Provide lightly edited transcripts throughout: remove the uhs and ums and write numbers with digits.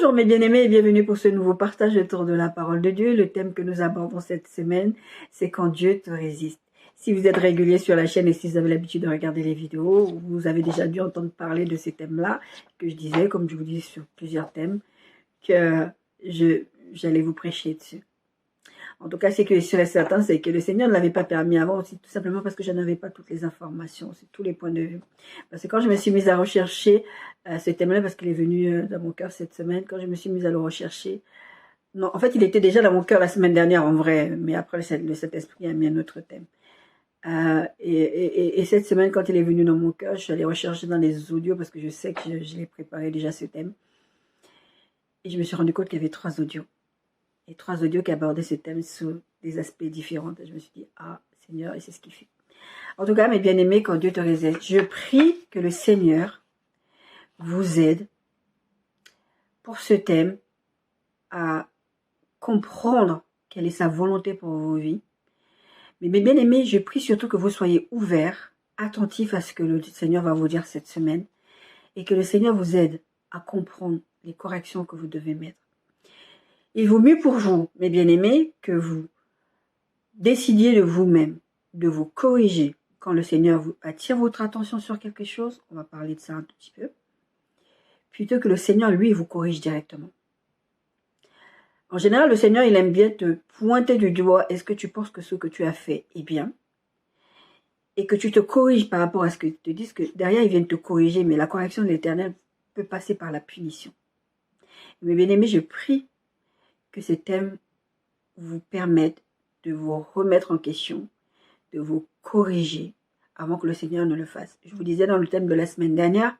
Bonjour mes bien-aimés et bienvenue pour ce nouveau partage autour de la parole de Dieu. Le thème que nous abordons cette semaine, c'est quand Dieu te résiste. Si vous êtes régulier sur la chaîne et si vous avez l'habitude de regarder les vidéos, vous avez déjà dû entendre parler de ces thèmes-là, que je disais, comme je vous dis sur plusieurs thèmes, que j'allais vous prêcher dessus. En tout cas, ce qui est sûr et certain, c'est que le Seigneur ne l'avait pas permis avant, aussi tout simplement parce que je n'avais pas toutes les informations, c'est tous les points de vue. Parce que quand je me suis mise à rechercher ce thème-là, parce qu'il est venu dans mon cœur cette semaine, quand je me suis mise à le rechercher, non, en fait, il était déjà dans mon cœur la semaine dernière en vrai, mais après, le Saint-Esprit a mis un autre thème. Et cette semaine, quand il est venu dans mon cœur, je suis allée rechercher dans les audios, parce que je sais que je l'ai préparé déjà ce thème. Et je me suis rendu compte qu'il y avait 3 audios. Et 3 audios qui abordaient ce thème sous des aspects différents. Et je me suis dit, ah, Seigneur, et c'est ce qu'il fait. En tout cas, mes bien-aimés, quand Dieu te résiste, je prie que le Seigneur vous aide pour ce thème à comprendre quelle est sa volonté pour vos vies. Mais mes bien-aimés, je prie surtout que vous soyez ouverts, attentifs à ce que le Seigneur va vous dire cette semaine et que le Seigneur vous aide à comprendre les corrections que vous devez mettre. Il vaut mieux pour vous, mes bien-aimés, que vous décidiez de vous-même, de vous corriger quand le Seigneur vous attire votre attention sur quelque chose. On va parler de ça un tout petit peu. Plutôt que le Seigneur, lui, vous corrige directement. En général, le Seigneur, il aime bien te pointer du doigt. Est-ce que tu penses que ce que tu as fait est bien? Et que tu te corriges par rapport à ce que tu te dis, que derrière, il vient te corriger, mais la correction de l'Éternel peut passer par la punition. Mes bien-aimés, je prie que ces thèmes vous permettent de vous remettre en question, de vous corriger avant que le Seigneur ne le fasse. Je vous disais dans le thème de la semaine dernière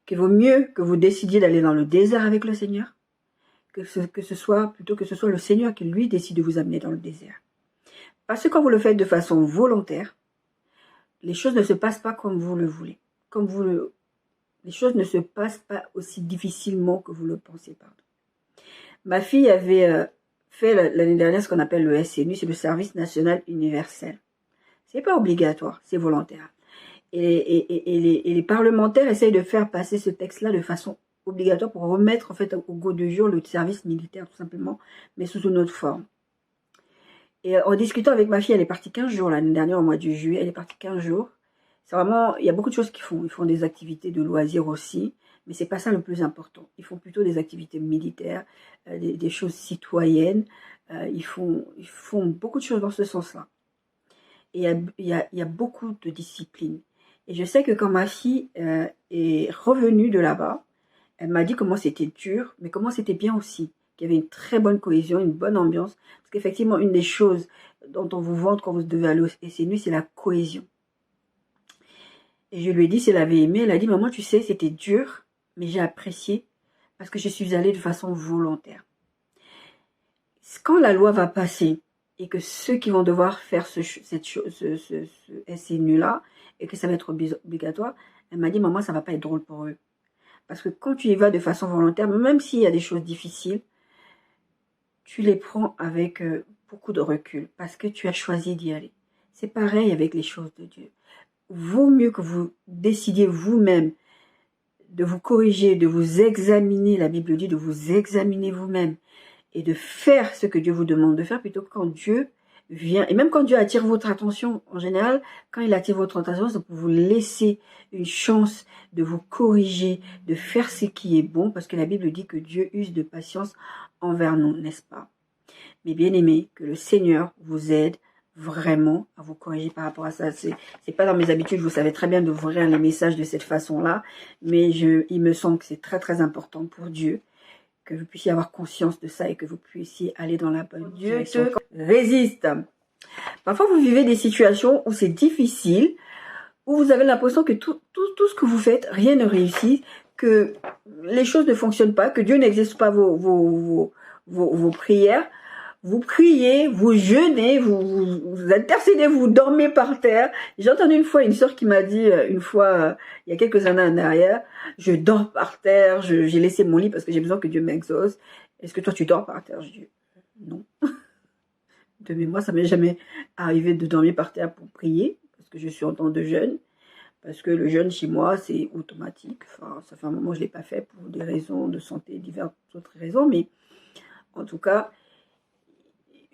qu'il vaut mieux que vous décidiez d'aller dans le désert avec le Seigneur que ce soit le Seigneur qui lui décide de vous amener dans le désert. Parce que quand vous le faites de façon volontaire, les choses ne se passent pas comme vous le voulez. Les choses ne se passent pas aussi difficilement que vous le pensez. Pardon. Ma fille avait fait l'année dernière ce qu'on appelle le SNU, c'est le service national universel. C'est pas obligatoire, c'est volontaire. Et les parlementaires essayent de faire passer ce texte-là de façon obligatoire pour remettre en fait au goût du jour le service militaire tout simplement, mais sous une autre forme. Et en discutant avec ma fille, elle est partie 15 jours l'année dernière au mois de juillet, elle est partie 15 jours. C'est vraiment, il y a beaucoup de choses qu'ils font. Ils font des activités de loisirs aussi, mais c'est pas ça le plus important. Ils font plutôt des activités militaires, des choses citoyennes. Ils font beaucoup de choses dans ce sens-là. Et il y a beaucoup de discipline. Et je sais que quand ma fille est revenue de là-bas, elle m'a dit comment c'était dur, mais comment c'était bien aussi. Qu'il y avait une très bonne cohésion, une bonne ambiance. Parce qu'effectivement, une des choses dont on vous vante quand vous devez aller au SNU, c'est la cohésion. Et je lui ai dit si elle avait aimé. Elle a dit, maman, tu sais, c'était dur, mais j'ai apprécié parce que je suis allée de façon volontaire. Quand la loi va passer et que ceux qui vont devoir faire ce SNU-là, et que ça va être obligatoire, elle m'a dit, maman, ça va pas être drôle pour eux. Parce que quand tu y vas de façon volontaire, même s'il y a des choses difficiles, tu les prends avec beaucoup de recul parce que tu as choisi d'y aller. C'est pareil avec les choses de Dieu. Vaut mieux que vous décidiez vous-même de vous corriger, de vous examiner, la Bible dit de vous examiner vous-même et de faire ce que Dieu vous demande de faire plutôt que quand Dieu vient, et même quand Dieu attire votre attention, en général, quand il attire votre attention, c'est pour vous laisser une chance de vous corriger, de faire ce qui est bon, parce que la Bible dit que Dieu use de patience envers nous, n'est-ce pas? Mais bien aimé, que le Seigneur vous aide vraiment à vous corriger par rapport à ça. C'est pas dans mes habitudes, vous savez très bien d'ouvrir les messages de cette façon-là, mais il me semble que c'est très très important pour Dieu que vous puissiez avoir conscience de ça et que vous puissiez aller dans la bonne direction. Dieu te résiste. Parfois, vous vivez des situations où c'est difficile, où vous avez l'impression que tout ce que vous faites, rien ne réussit, que les choses ne fonctionnent pas, que Dieu n'existe pas vos prières. Vous priez, vous jeûnez, vous intercédez, vous dormez par terre. J'ai entendu une fois une sœur qui m'a dit, il y a quelques années en arrière, je dors par terre, j'ai laissé mon lit parce que j'ai besoin que Dieu m'exauce. Est-ce que toi tu dors par terre? Je dis, non. De mémoire, ça m'est jamais arrivé de dormir par terre pour prier, parce que je suis en temps de jeûne. Parce que le jeûne chez moi, c'est automatique. Enfin, ça fait un moment que je ne l'ai pas fait pour des raisons de santé, diverses autres raisons. Mais en tout cas,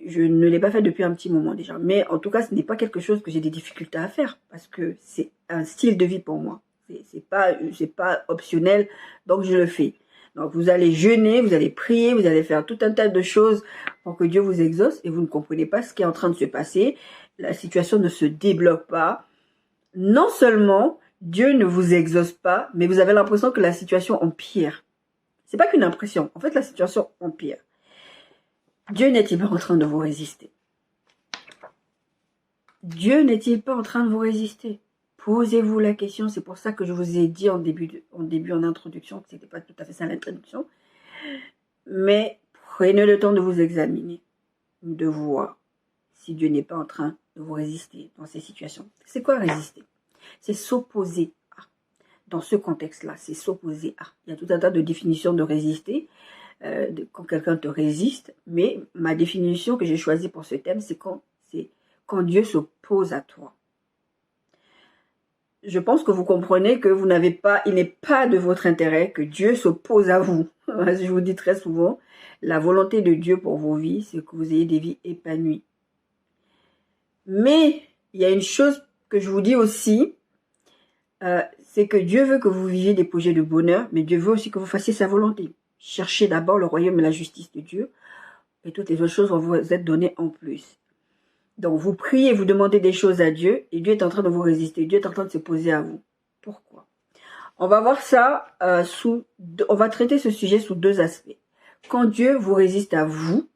je ne l'ai pas fait depuis un petit moment déjà. Mais en tout cas, ce n'est pas quelque chose que j'ai des difficultés à faire. Parce que c'est un style de vie pour moi. C'est pas optionnel, donc je le fais. Donc vous allez jeûner, vous allez prier, vous allez faire tout un tas de choses pour que Dieu vous exauce et vous ne comprenez pas ce qui est en train de se passer. La situation ne se débloque pas. Non seulement Dieu ne vous exauce pas, mais vous avez l'impression que la situation empire. C'est pas qu'une impression, en fait la situation empire. Dieu n'est-il pas en train de vous résister? Dieu n'est-il pas en train de vous résister? Posez-vous la question, c'est pour ça que je vous ai dit en introduction, que ce n'était pas tout à fait ça l'introduction, mais prenez le temps de vous examiner, de voir si Dieu n'est pas en train de vous résister dans ces situations. C'est quoi résister? C'est s'opposer à. Dans ce contexte-là, c'est s'opposer à. Il y a tout un tas de définitions de résister, quand quelqu'un te résiste, mais ma définition que j'ai choisie pour ce thème, c'est quand Dieu s'oppose à toi. Je pense que vous comprenez que il n'est pas de votre intérêt que Dieu s'oppose à vous. Je vous dis très souvent, la volonté de Dieu pour vos vies, c'est que vous ayez des vies épanouies. Mais il y a une chose que je vous dis aussi, c'est que Dieu veut que vous viviez des projets de bonheur, mais Dieu veut aussi que vous fassiez sa volonté. Cherchez d'abord le royaume et la justice de Dieu, et toutes les autres choses vont vous être données en plus. Donc, vous priez, vous demandez des choses à Dieu, et Dieu est en train de vous résister. Dieu est en train de s'opposer à vous. Pourquoi? On va voir ça on va traiter ce sujet sous deux aspects. Quand Dieu vous résiste à vous,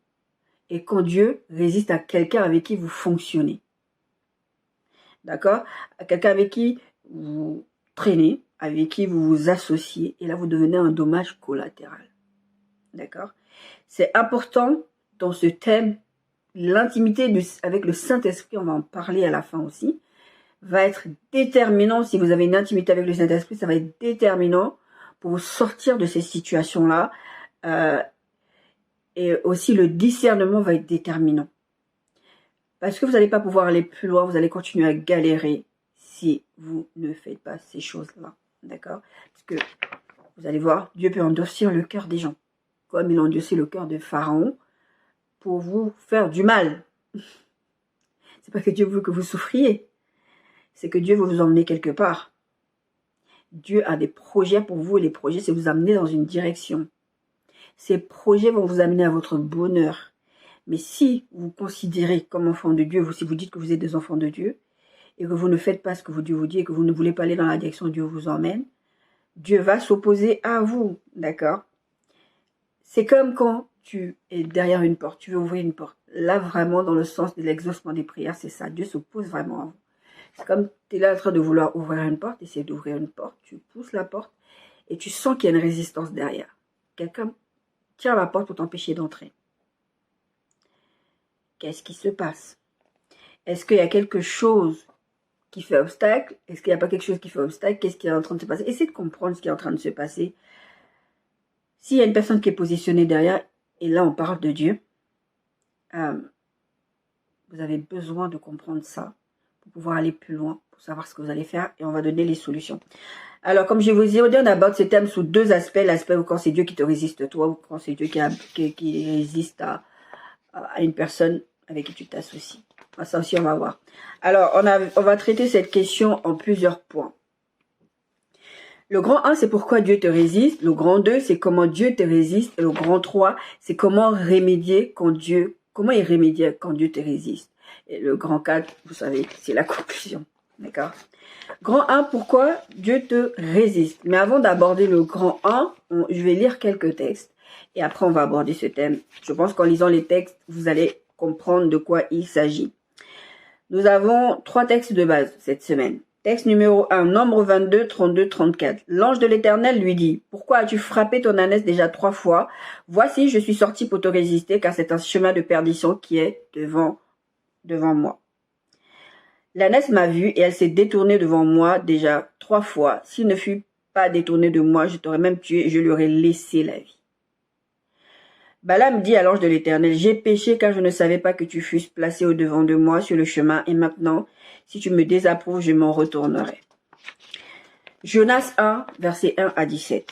et quand Dieu résiste à quelqu'un avec qui vous fonctionnez. D'accord? À quelqu'un avec qui vous traînez, avec qui vous vous associez, et là, vous devenez un dommage collatéral. D'accord? C'est important dans ce thème. L'intimité avec le Saint-Esprit, on va en parler à la fin aussi, va être déterminant. Si vous avez une intimité avec le Saint-Esprit, ça va être déterminant pour vous sortir de ces situations-là. Et aussi, le discernement va être déterminant. Parce que vous n'allez pas pouvoir aller plus loin, vous allez continuer à galérer si vous ne faites pas ces choses-là. D'accord? Parce que, vous allez voir, Dieu peut endurcir le cœur des gens. Comme il a endurci le cœur de Pharaon, pour vous faire du mal. C'est pas que Dieu veut que vous souffriez. C'est que Dieu veut vous emmener quelque part. Dieu a des projets pour vous et les projets, c'est vous amener dans une direction. Ces projets vont vous amener à votre bonheur. Mais si vous considérez comme enfant de Dieu, si vous dites que vous êtes des enfants de Dieu, et que vous ne faites pas ce que Dieu vous dit, et que vous ne voulez pas aller dans la direction où Dieu vous emmène, Dieu va s'opposer à vous. D'accord? C'est comme quand tu es derrière une porte, tu veux ouvrir une porte. Là, vraiment, dans le sens de l'exaucement des prières, c'est ça. Dieu s'oppose vraiment à vous. C'est comme tu es là en train de vouloir ouvrir une porte, essayer d'ouvrir une porte, tu pousses la porte et tu sens qu'il y a une résistance derrière. Quelqu'un tient la porte pour t'empêcher d'entrer. Qu'est-ce qui se passe? Est-ce qu'il y a quelque chose qui fait obstacle? Est-ce qu'il n'y a pas quelque chose qui fait obstacle? Qu'est-ce qui est en train de se passer? Essayez de comprendre ce qui est en train de se passer. S'il y a une personne qui est positionnée derrière, et là on parle de Dieu, vous avez besoin de comprendre ça pour pouvoir aller plus loin, pour savoir ce que vous allez faire, et on va donner les solutions. Alors, comme je vous ai dit, on aborde ce thème sous deux aspects. L'aspect où quand c'est Dieu qui te résiste toi, ou quand c'est Dieu qui résiste à une personne avec qui tu t'associes. Ça aussi, on va voir. Alors, on va traiter cette question en plusieurs points. Le grand 1, c'est pourquoi Dieu te résiste. Le grand 2, c'est comment Dieu te résiste. Et le grand 3, c'est comment il remédier quand Dieu te résiste. Et le grand 4, vous savez, c'est la conclusion. D'accord? Grand 1, pourquoi Dieu te résiste. Mais avant d'aborder le grand 1, je vais lire quelques textes. Et après, on va aborder ce thème. Je pense qu'en lisant les textes, vous allez comprendre de quoi il s'agit. Nous avons 3 textes de base cette semaine. Texte numéro 1, Nombre 22, 32, 34. L'ange de l'Éternel lui dit, « Pourquoi as-tu frappé ton ânesse déjà 3 fois? Voici, je suis sorti pour te résister, car c'est un chemin de perdition qui est devant moi. L'ânesse m'a vu et elle s'est détournée devant moi déjà 3 fois. S'il ne fût pas détourné de moi, je t'aurais même tué et je lui aurais laissé la vie. » Balaam dit à l'ange de l'Éternel, « J'ai péché car je ne savais pas que tu fusses placé au-devant de moi sur le chemin, et maintenant, si tu me désapprouves, je m'en retournerai. » Jonas 1, versets 1 à 17.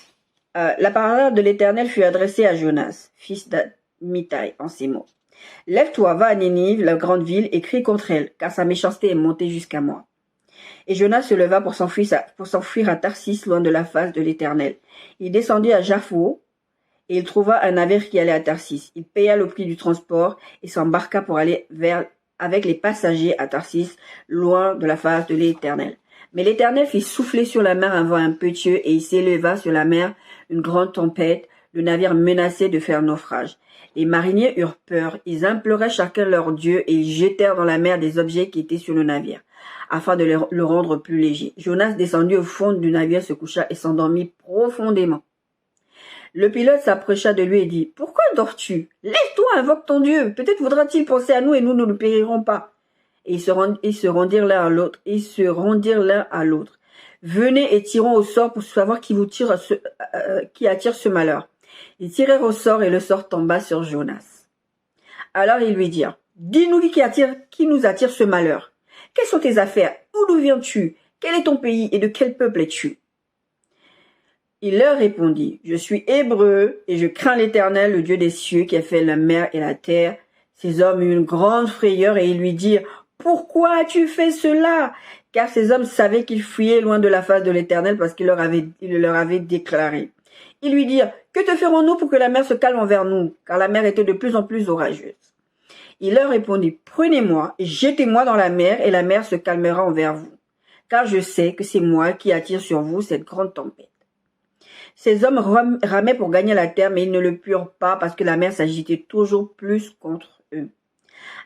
La parole de l'Éternel fut adressée à Jonas, fils d'Amittai, en ces mots. Lève-toi, va à Ninive, la grande ville, et crie contre elle, car sa méchanceté est montée jusqu'à moi. Et Jonas se leva pour s'enfuir à Tarsis, loin de la face de l'Éternel. Il descendit à Japho, et il trouva un navire qui allait à Tarsis. Il paya le prix du transport et s'embarqua pour aller avec les passagers à Tarsis, loin de la face de l'Éternel. Mais l'Éternel fit souffler sur la mer un vent impétueux, et il s'éleva sur la mer une grande tempête. Le navire menaçait de faire naufrage. Les mariniers eurent peur. Ils imploraient chacun leur Dieu, et ils jetèrent dans la mer des objets qui étaient sur le navire, afin de le rendre plus léger. Jonas descendit au fond du navire, se coucha et s'endormit profondément. Le pilote s'approcha de lui et dit, « Pourquoi dors-tu? Lève-toi, invoque ton Dieu. Peut-être voudra-t-il penser à nous et nous ne périrons pas. » Et ils se rendirent l'un à l'autre. « Venez et tirons au sort pour savoir qui attire ce malheur. » Ils tirèrent au sort et le sort tomba sur Jonas. Alors ils lui dirent, « Dis-nous qui nous attire ce malheur. Quelles sont tes affaires? D'où viens-tu? Quel est ton pays et de quel peuple es-tu? » Il leur répondit, « Je suis hébreu et je crains l'Éternel, le Dieu des cieux, qui a fait la mer et la terre. » Ces hommes eurent une grande frayeur et ils lui dirent, « Pourquoi as-tu fait cela? » Car ces hommes savaient qu'ils fuyaient loin de la face de l'Éternel parce qu'il leur avait déclaré. Ils lui dirent, « Que te ferons-nous pour que la mer se calme envers nous? » Car la mer était de plus en plus orageuse. Il leur répondit, « Prenez-moi et jetez-moi dans la mer et la mer se calmera envers vous. Car je sais que c'est moi qui attire sur vous cette grande tempête. » Ces hommes ramaient pour gagner la terre, mais ils ne le purent pas parce que la mer s'agitait toujours plus contre eux.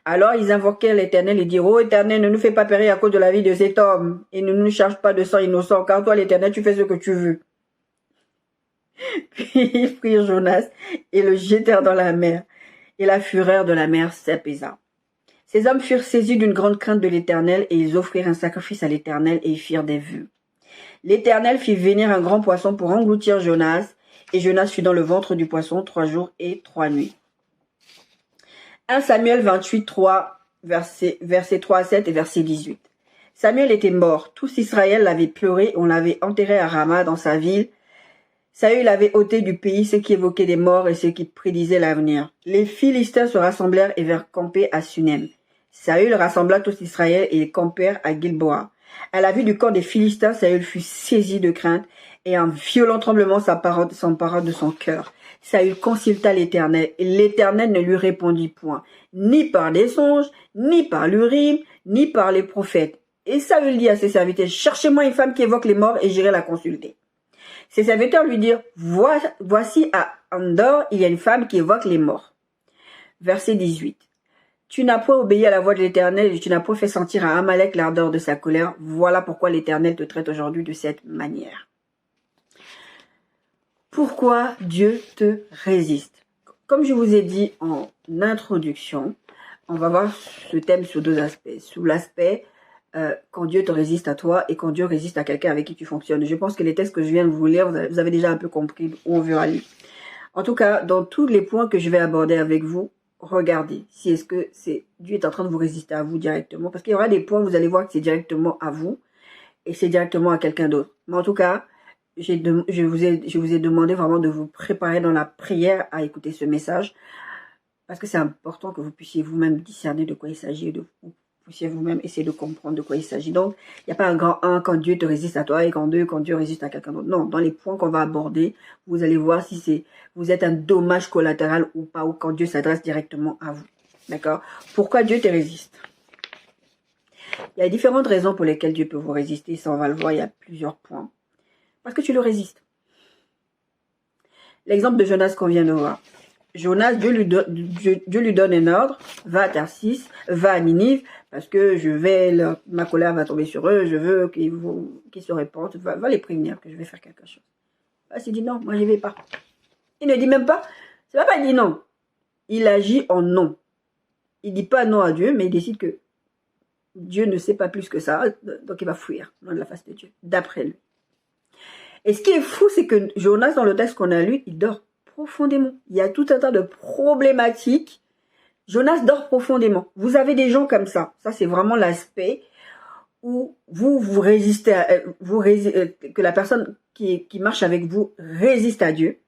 Alors ils invoquèrent l'Éternel et dirent, « Ô Éternel, ne nous fais pas périr à cause de la vie de cet homme, et ne nous charge pas de sang innocent, car toi l'Éternel, tu fais ce que tu veux. » Puis ils prirent Jonas et le jetèrent dans la mer, et la fureur de la mer s'apaisa. Ces hommes furent saisis d'une grande crainte de l'Éternel, et ils offrirent un sacrifice à l'Éternel, et ils firent des vœux. L'Éternel fit venir un grand poisson pour engloutir Jonas, et Jonas fut dans le ventre du poisson 3 jours et 3 nuits. 1 Samuel 28, 3, versets 3 à 7 et verset 18. Samuel était mort, tout Israël l'avait pleuré, on l'avait enterré à Rama dans sa ville. Saül avait ôté du pays ce qui évoquait des morts et ce qui prédisait l'avenir. Les Philistins se rassemblèrent et vinrent camper à Sunem. Saül rassembla tout Israël et ils campèrent à Gilboa. À la vue du camp des Philistins, Saül fut saisi de crainte et un violent tremblement s'empara de son cœur. Saül consulta l'Éternel et l'Éternel ne lui répondit point, ni par des songes, ni par l'Urim, ni par les prophètes. Et Saül dit à ses serviteurs, « Cherchez-moi une femme qui évoque les morts et j'irai la consulter. » Ses serviteurs lui dirent, « Voici à Endor, il y a une femme qui évoque les morts. » Verset 18. Tu n'as point obéi à la voix de l'Éternel et tu n'as point fait sentir à Amalek l'ardeur de sa colère. Voilà pourquoi l'Éternel te traite aujourd'hui de cette manière. Pourquoi Dieu te résiste? Comme je vous ai dit en introduction, on va voir ce thème sous deux aspects. Sous l'aspect quand Dieu te résiste à toi et quand Dieu résiste à quelqu'un avec qui tu fonctionnes. Je pense que les textes que je viens de vous lire, vous avez déjà un peu compris où on veut aller. En tout cas, dans tous les points que je vais aborder avec vous, regardez si est-ce que Dieu est en train de vous résister à vous directement. Parce qu'il y aura des points où vous allez voir que c'est directement à vous et c'est directement à quelqu'un d'autre. Mais en tout cas, je vous ai demandé vraiment de vous préparer dans la prière à écouter ce message. Parce que c'est important que vous puissiez vous-même discerner de quoi il s'agit et de vous puissiez vous-même essayer de comprendre de quoi il s'agit. Donc, il n'y a pas un grand 1 quand Dieu te résiste à toi et quand 2 quand Dieu résiste à quelqu'un d'autre. Non, dans les points qu'on va aborder, vous allez voir si vous êtes un dommage collatéral ou pas, ou quand Dieu s'adresse directement à vous. D'accord? Pourquoi Dieu te résiste? Il y a différentes raisons pour lesquelles Dieu peut vous résister. Ça, on va le voir, il y a plusieurs points. Parce que tu le résistes. L'exemple de Jonas qu'on vient de voir. Jonas, Dieu lui donne un ordre, va à Tarsis, va à Ninive, parce que ma colère va tomber sur eux, je veux qu'ils se répandent, va les prévenir que je vais faire quelque chose. Il dit non, moi j'y vais pas. Il ne dit même pas, c'est pas dit non. Il agit en non. Il dit pas non à Dieu, mais il décide que Dieu ne sait pas plus que ça, donc il va fuir loin de la face de Dieu, d'après lui. Et ce qui est fou, c'est que Jonas, dans le texte qu'on a lu, il dort profondément. Il y a tout un tas de problématiques. Jonas dort profondément. Vous avez des gens comme ça. Ça, c'est vraiment l'aspect où vous résistez, que la personne qui marche avec vous résiste à Dieu.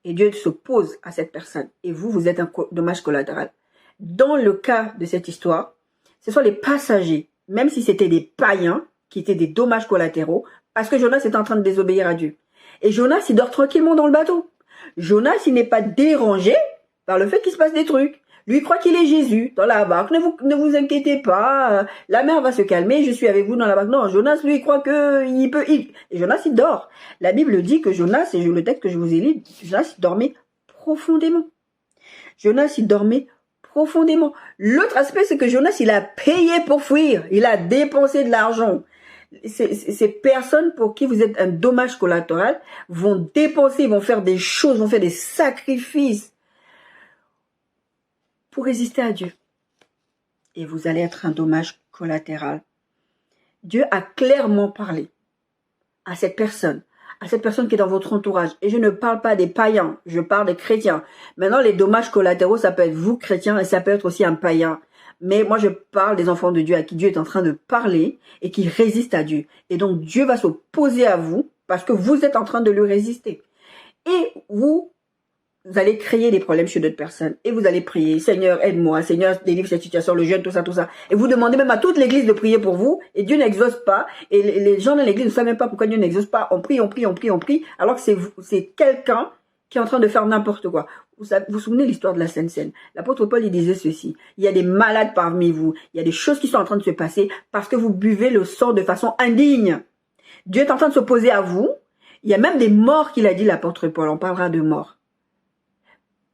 Et Dieu s'oppose à cette personne. Et vous êtes un dommage collatéral. Dans le cas de cette histoire, ce sont les passagers, même si c'était des païens, qui étaient des dommages collatéraux, parce que Jonas est en train de désobéir à Dieu. Et Jonas, il dort tranquillement dans le bateau. Jonas, il n'est pas dérangé par le fait qu'il se passe des trucs. Lui, il croit qu'il est Jésus dans la barque. Ne vous inquiétez pas, la mer va se calmer, je suis avec vous dans la barque. Non, Jonas, lui, il croit qu'il peut... Et Jonas, il dort. La Bible dit que Jonas, et le texte que je vous ai lu, Jonas, il dormait profondément. Jonas, il dormait profondément. L'autre aspect, c'est que Jonas, il a payé pour fuir. Il a dépensé de l'argent. Ces personnes pour qui vous êtes un dommage collatéral vont dépenser, vont faire des choses, vont faire des sacrifices pour résister à Dieu. Et vous allez être un dommage collatéral. Dieu a clairement parlé à cette personne qui est dans votre entourage. Et je ne parle pas des païens, je parle des chrétiens. Maintenant, les dommages collatéraux, ça peut être vous, chrétiens, et ça peut être aussi un païen. Mais moi, je parle des enfants de Dieu à qui Dieu est en train de parler et qui résistent à Dieu. Et donc, Dieu va s'opposer à vous parce que vous êtes en train de lui résister. Et vous allez créer des problèmes chez d'autres personnes. Et vous allez prier, Seigneur, aide-moi, Seigneur, délivre cette situation, le jeûne, tout ça, tout ça. Et vous demandez même à toute l'église de prier pour vous. Et Dieu n'exauce pas. Et les gens dans l'église ne savent même pas pourquoi Dieu n'exauce pas. On prie, alors que c'est quelqu'un qui est en train de faire n'importe quoi. Vous vous souvenez l'histoire de la Sainte Seine. L'apôtre Paul, il disait ceci. Il y a des malades parmi vous. Il y a des choses qui sont en train de se passer parce que vous buvez le sang de façon indigne. Dieu est en train de s'opposer à vous. Il y a même des morts qu'il a dit, l'apôtre Paul. On parlera de morts.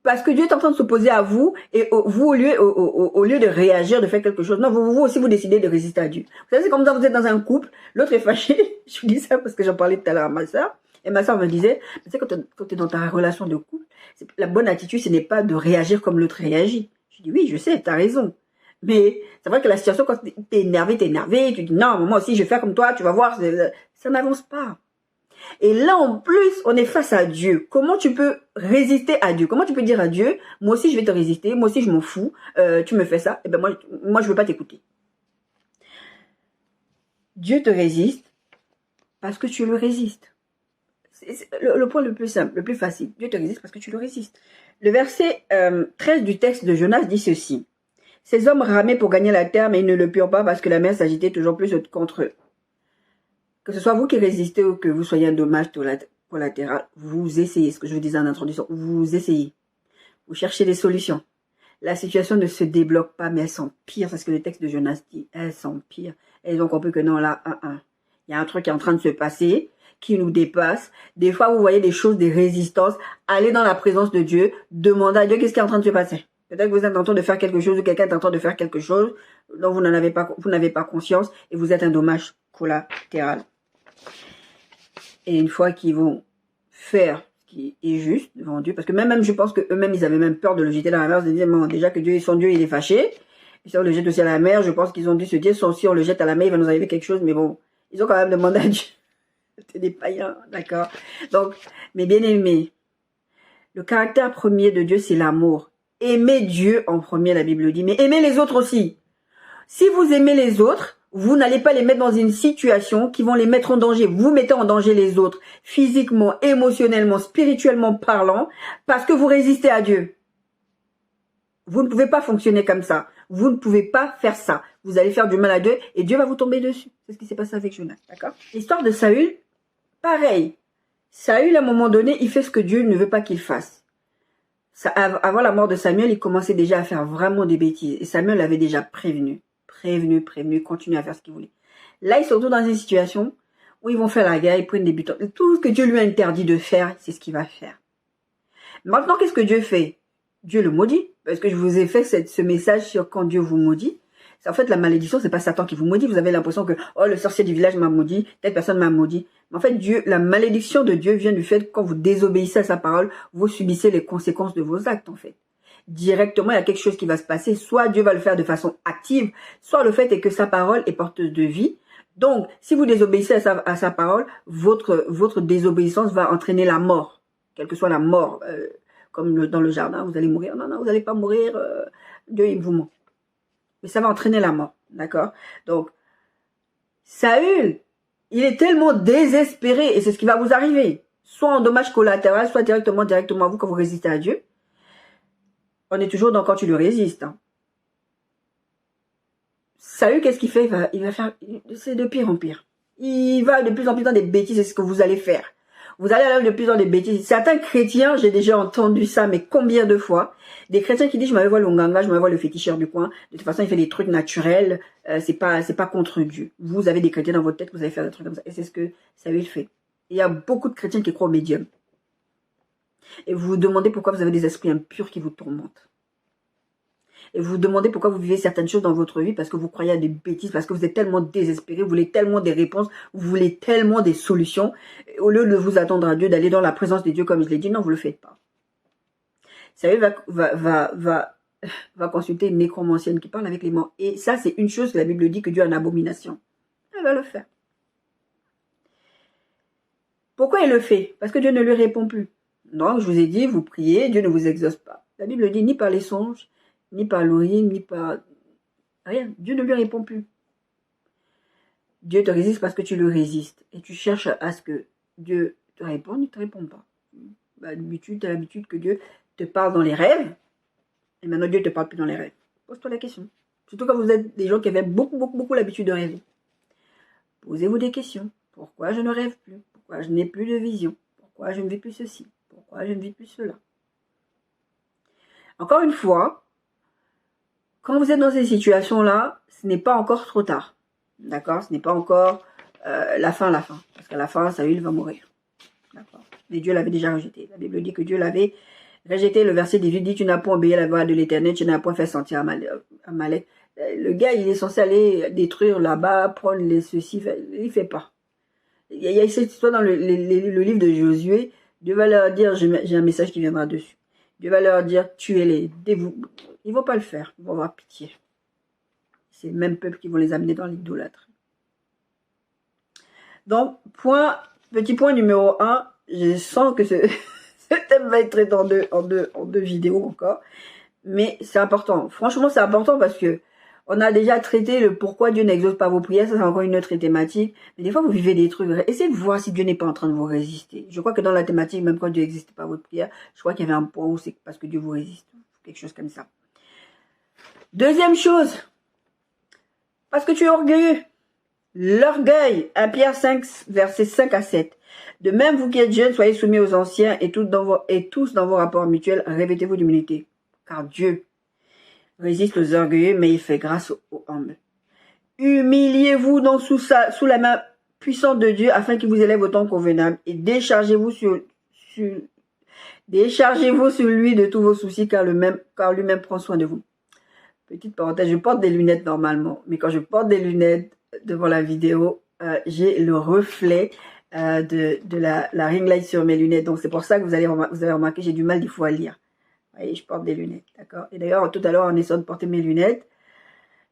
Parce que Dieu est en train de s'opposer à vous et vous, au lieu de réagir, de faire quelque chose, non, vous aussi, vous décidez de résister à Dieu. Vous savez, c'est comme ça, vous êtes dans un couple, l'autre est fâché. Je vous dis ça parce que j'en parlais tout à l'heure à ma soeur. Et ma soeur me disait, tu sais, quand tu es dans ta relation de couple, la bonne attitude, ce n'est pas de réagir comme l'autre réagit. Je dis, oui, je sais, tu as raison. Mais c'est vrai que la situation, quand tu es énervé, tu dis, non, moi aussi, je vais faire comme toi, tu vas voir, ça n'avance pas. Et là, en plus, on est face à Dieu. Comment tu peux résister à Dieu? Comment tu peux dire à Dieu, moi aussi, je vais te résister, moi aussi, je m'en fous, tu me fais ça, et ben moi, je veux pas t'écouter. Dieu te résiste parce que tu le résistes. C'est le point le plus simple, le plus facile. Dieu te résiste parce que tu le résistes. Le verset 13 du texte de Jonas dit ceci. Ces hommes ramaient pour gagner la terre, mais ils ne le purent pas parce que la mer s'agitait toujours plus contre eux. Que ce soit vous qui résistez ou que vous soyez un dommage collatéral, vous essayez, ce que je vous disais en introduction, vous essayez. Vous cherchez des solutions. La situation ne se débloque pas, mais elle s'empire. C'est ce que le texte de Jonas dit. Elle s'empire. Et donc on peut que non, là, il y a un truc qui est en train de se passer, qui nous dépasse. Des fois, vous voyez des choses, des résistances. Allez dans la présence de Dieu. Demandez à Dieu qu'est-ce qui est en train de se passer. Peut-être que vous êtes en train de faire quelque chose ou quelqu'un est en train de faire quelque chose dont vous n'avez pas conscience et vous êtes un dommage collatéral. Et une fois qu'ils vont faire ce qui est juste devant Dieu, parce que même je pense qu'eux-mêmes, ils avaient même peur de le jeter dans la mer. Ils se disaient, bon, déjà que Dieu est son Dieu, il est fâché. Et si on le jette aussi à la mer, je pense qu'ils ont dû se dire, si on le jette à la mer, il va nous arriver quelque chose. Mais bon, ils ont quand même demandé à Dieu. C'était des païens, d'accord. Donc, mes bien-aimés, le caractère premier de Dieu, c'est l'amour. Aimez Dieu en premier, la Bible dit, mais aimez les autres aussi. Si vous aimez les autres, vous n'allez pas les mettre dans une situation qui vont les mettre en danger. Vous mettez en danger les autres, physiquement, émotionnellement, spirituellement parlant, parce que vous résistez à Dieu. Vous ne pouvez pas fonctionner comme ça. Vous ne pouvez pas faire ça. Vous allez faire du mal à Dieu et Dieu va vous tomber dessus. C'est ce qui s'est passé avec Jonas, d'accord? L'histoire de Saül, pareil. Saül, à un moment donné, il fait ce que Dieu ne veut pas qu'il fasse. Avant la mort de Samuel, il commençait déjà à faire vraiment des bêtises. Et Samuel l'avait déjà prévenu, continue à faire ce qu'il voulait. Là, ils se retrouvent dans une situation où ils vont faire la guerre, ils prennent des butins. Tout ce que Dieu lui a interdit de faire, c'est ce qu'il va faire. Maintenant, qu'est-ce que Dieu fait? Dieu le maudit. Parce que je vous ai fait ce message sur quand Dieu vous maudit. En fait, la malédiction, c'est pas Satan qui vous maudit. Vous avez l'impression que, oh, le sorcier du village m'a maudit, telle personne m'a maudit. Mais en fait, la malédiction de Dieu vient du fait que quand vous désobéissez à sa parole, vous subissez les conséquences de vos actes, en fait. Directement, il y a quelque chose qui va se passer. Soit Dieu va le faire de façon active, soit le fait est que sa parole est porteuse de vie. Donc, si vous désobéissez à sa parole, votre désobéissance va entraîner la mort. Quelle que soit la mort, comme dans le jardin, vous allez mourir. Non, vous n'allez pas mourir. Dieu, il vous ment. Mais ça va entraîner la mort. D'accord? Donc, Saül, il est tellement désespéré, et c'est ce qui va vous arriver. Soit en dommage collatéral, soit directement à vous quand vous résistez à Dieu. On est toujours dans quand tu lui résistes. Hein. Saül, qu'est-ce qu'il fait? Il va faire, c'est de pire en pire. Il va de plus en plus dans des bêtises, c'est ce que vous allez faire. Vous allez aller de plus en plus dans des bêtises. Certains chrétiens, j'ai déjà entendu ça, mais combien de fois? Des chrétiens qui disent, je m'avais voir le nganga, je m'avais voir le féticheur du coin. De toute façon, il fait des trucs naturels. C'est pas contre Dieu. Vous avez des chrétiens dans votre tête que vous allez faire des trucs comme ça. Et c'est ce que Saül fait. Il y a beaucoup de chrétiens qui croient au médium. Et vous vous demandez pourquoi vous avez des esprits impurs qui vous tourmentent. Et vous vous demandez pourquoi vous vivez certaines choses dans votre vie, parce que vous croyez à des bêtises, parce que vous êtes tellement désespéré, vous voulez tellement des réponses, vous voulez tellement des solutions. Et au lieu de vous attendre à Dieu, d'aller dans la présence de Dieu, comme je l'ai dit, non, vous ne le faites pas. Saül va consulter une nécromancienne qui parle avec les morts. Et ça, c'est une chose que la Bible dit que Dieu a une abomination. Elle va le faire. Pourquoi il le fait? Parce que Dieu ne lui répond plus. Donc, je vous ai dit, vous priez, Dieu ne vous exauce pas. La Bible dit ni par les songes, ni par l'oreille, ni par... Rien. Dieu ne lui répond plus. Dieu te résiste parce que tu le résistes. Et tu cherches à ce que Dieu te réponde, il ne te répond pas. D'habitude, tu as l'habitude que Dieu te parle dans les rêves. Et maintenant, Dieu ne te parle plus dans les rêves. Pose-toi la question. Surtout quand vous êtes des gens qui avaient beaucoup l'habitude de rêver. Posez-vous des questions. Pourquoi je ne rêve plus? Pourquoi je n'ai plus de vision? Pourquoi je ne vis plus ceci? Pourquoi je ne vis plus cela? Encore une fois, quand vous êtes dans ces situations-là, ce n'est pas encore trop tard. D'accord? Ce n'est pas encore la fin. Parce qu'à la fin, Saül va mourir. D'accord? Mais Dieu l'avait déjà rejeté. La Bible dit que Dieu l'avait rejeté. Le verset 18 dit, tu n'as point obéi à la voix de l'Éternel, tu n'as point fait sentir Amalek. Le gars, il est censé aller détruire là-bas, prendre les ceci, il ne fait pas. Il y a cette histoire dans le livre de Josué. Dieu va leur dire, j'ai un message qui viendra dessus. Dieu va leur dire, tuez-les. Ils ne vont pas le faire. Ils vont avoir pitié. C'est le même peuple qui vont les amener dans l'idolâtrie. Donc, petit point numéro 1, je sens que ce thème va être traité en deux vidéos encore. Mais c'est important. Franchement, c'est important parce que on a déjà traité le pourquoi Dieu n'exauce pas vos prières. Ça, c'est encore une autre thématique. Mais des fois, vous vivez des trucs. Essayez de voir si Dieu n'est pas en train de vous résister. Je crois que dans la thématique, même quand Dieu n'existe pas votre prière, je crois qu'il y avait un point où c'est parce que Dieu vous résiste. Quelque chose comme ça. Deuxième chose. Parce que tu es orgueilleux. L'orgueil. 1 Pierre 5, versets 5 à 7. De même, vous qui êtes jeunes, soyez soumis aux anciens et tous dans vos rapports mutuels, revêtez-vous d'humilité. Car Dieu résiste aux orgueilleux, mais il fait grâce aux humbles. Humiliez-vous donc sous la main puissante de Dieu, afin qu'il vous élève au temps convenable, et déchargez-vous sur lui de tous vos soucis, car lui-même prend soin de vous. Petite parenthèse, je porte des lunettes normalement, mais quand je porte des lunettes devant la vidéo, j'ai le reflet de la ring light sur mes lunettes. Donc c'est pour ça que vous avez remarqué, j'ai du mal des fois à lire. Et je porte des lunettes, d'accord? Et d'ailleurs, tout à l'heure, en essayant de porter mes lunettes,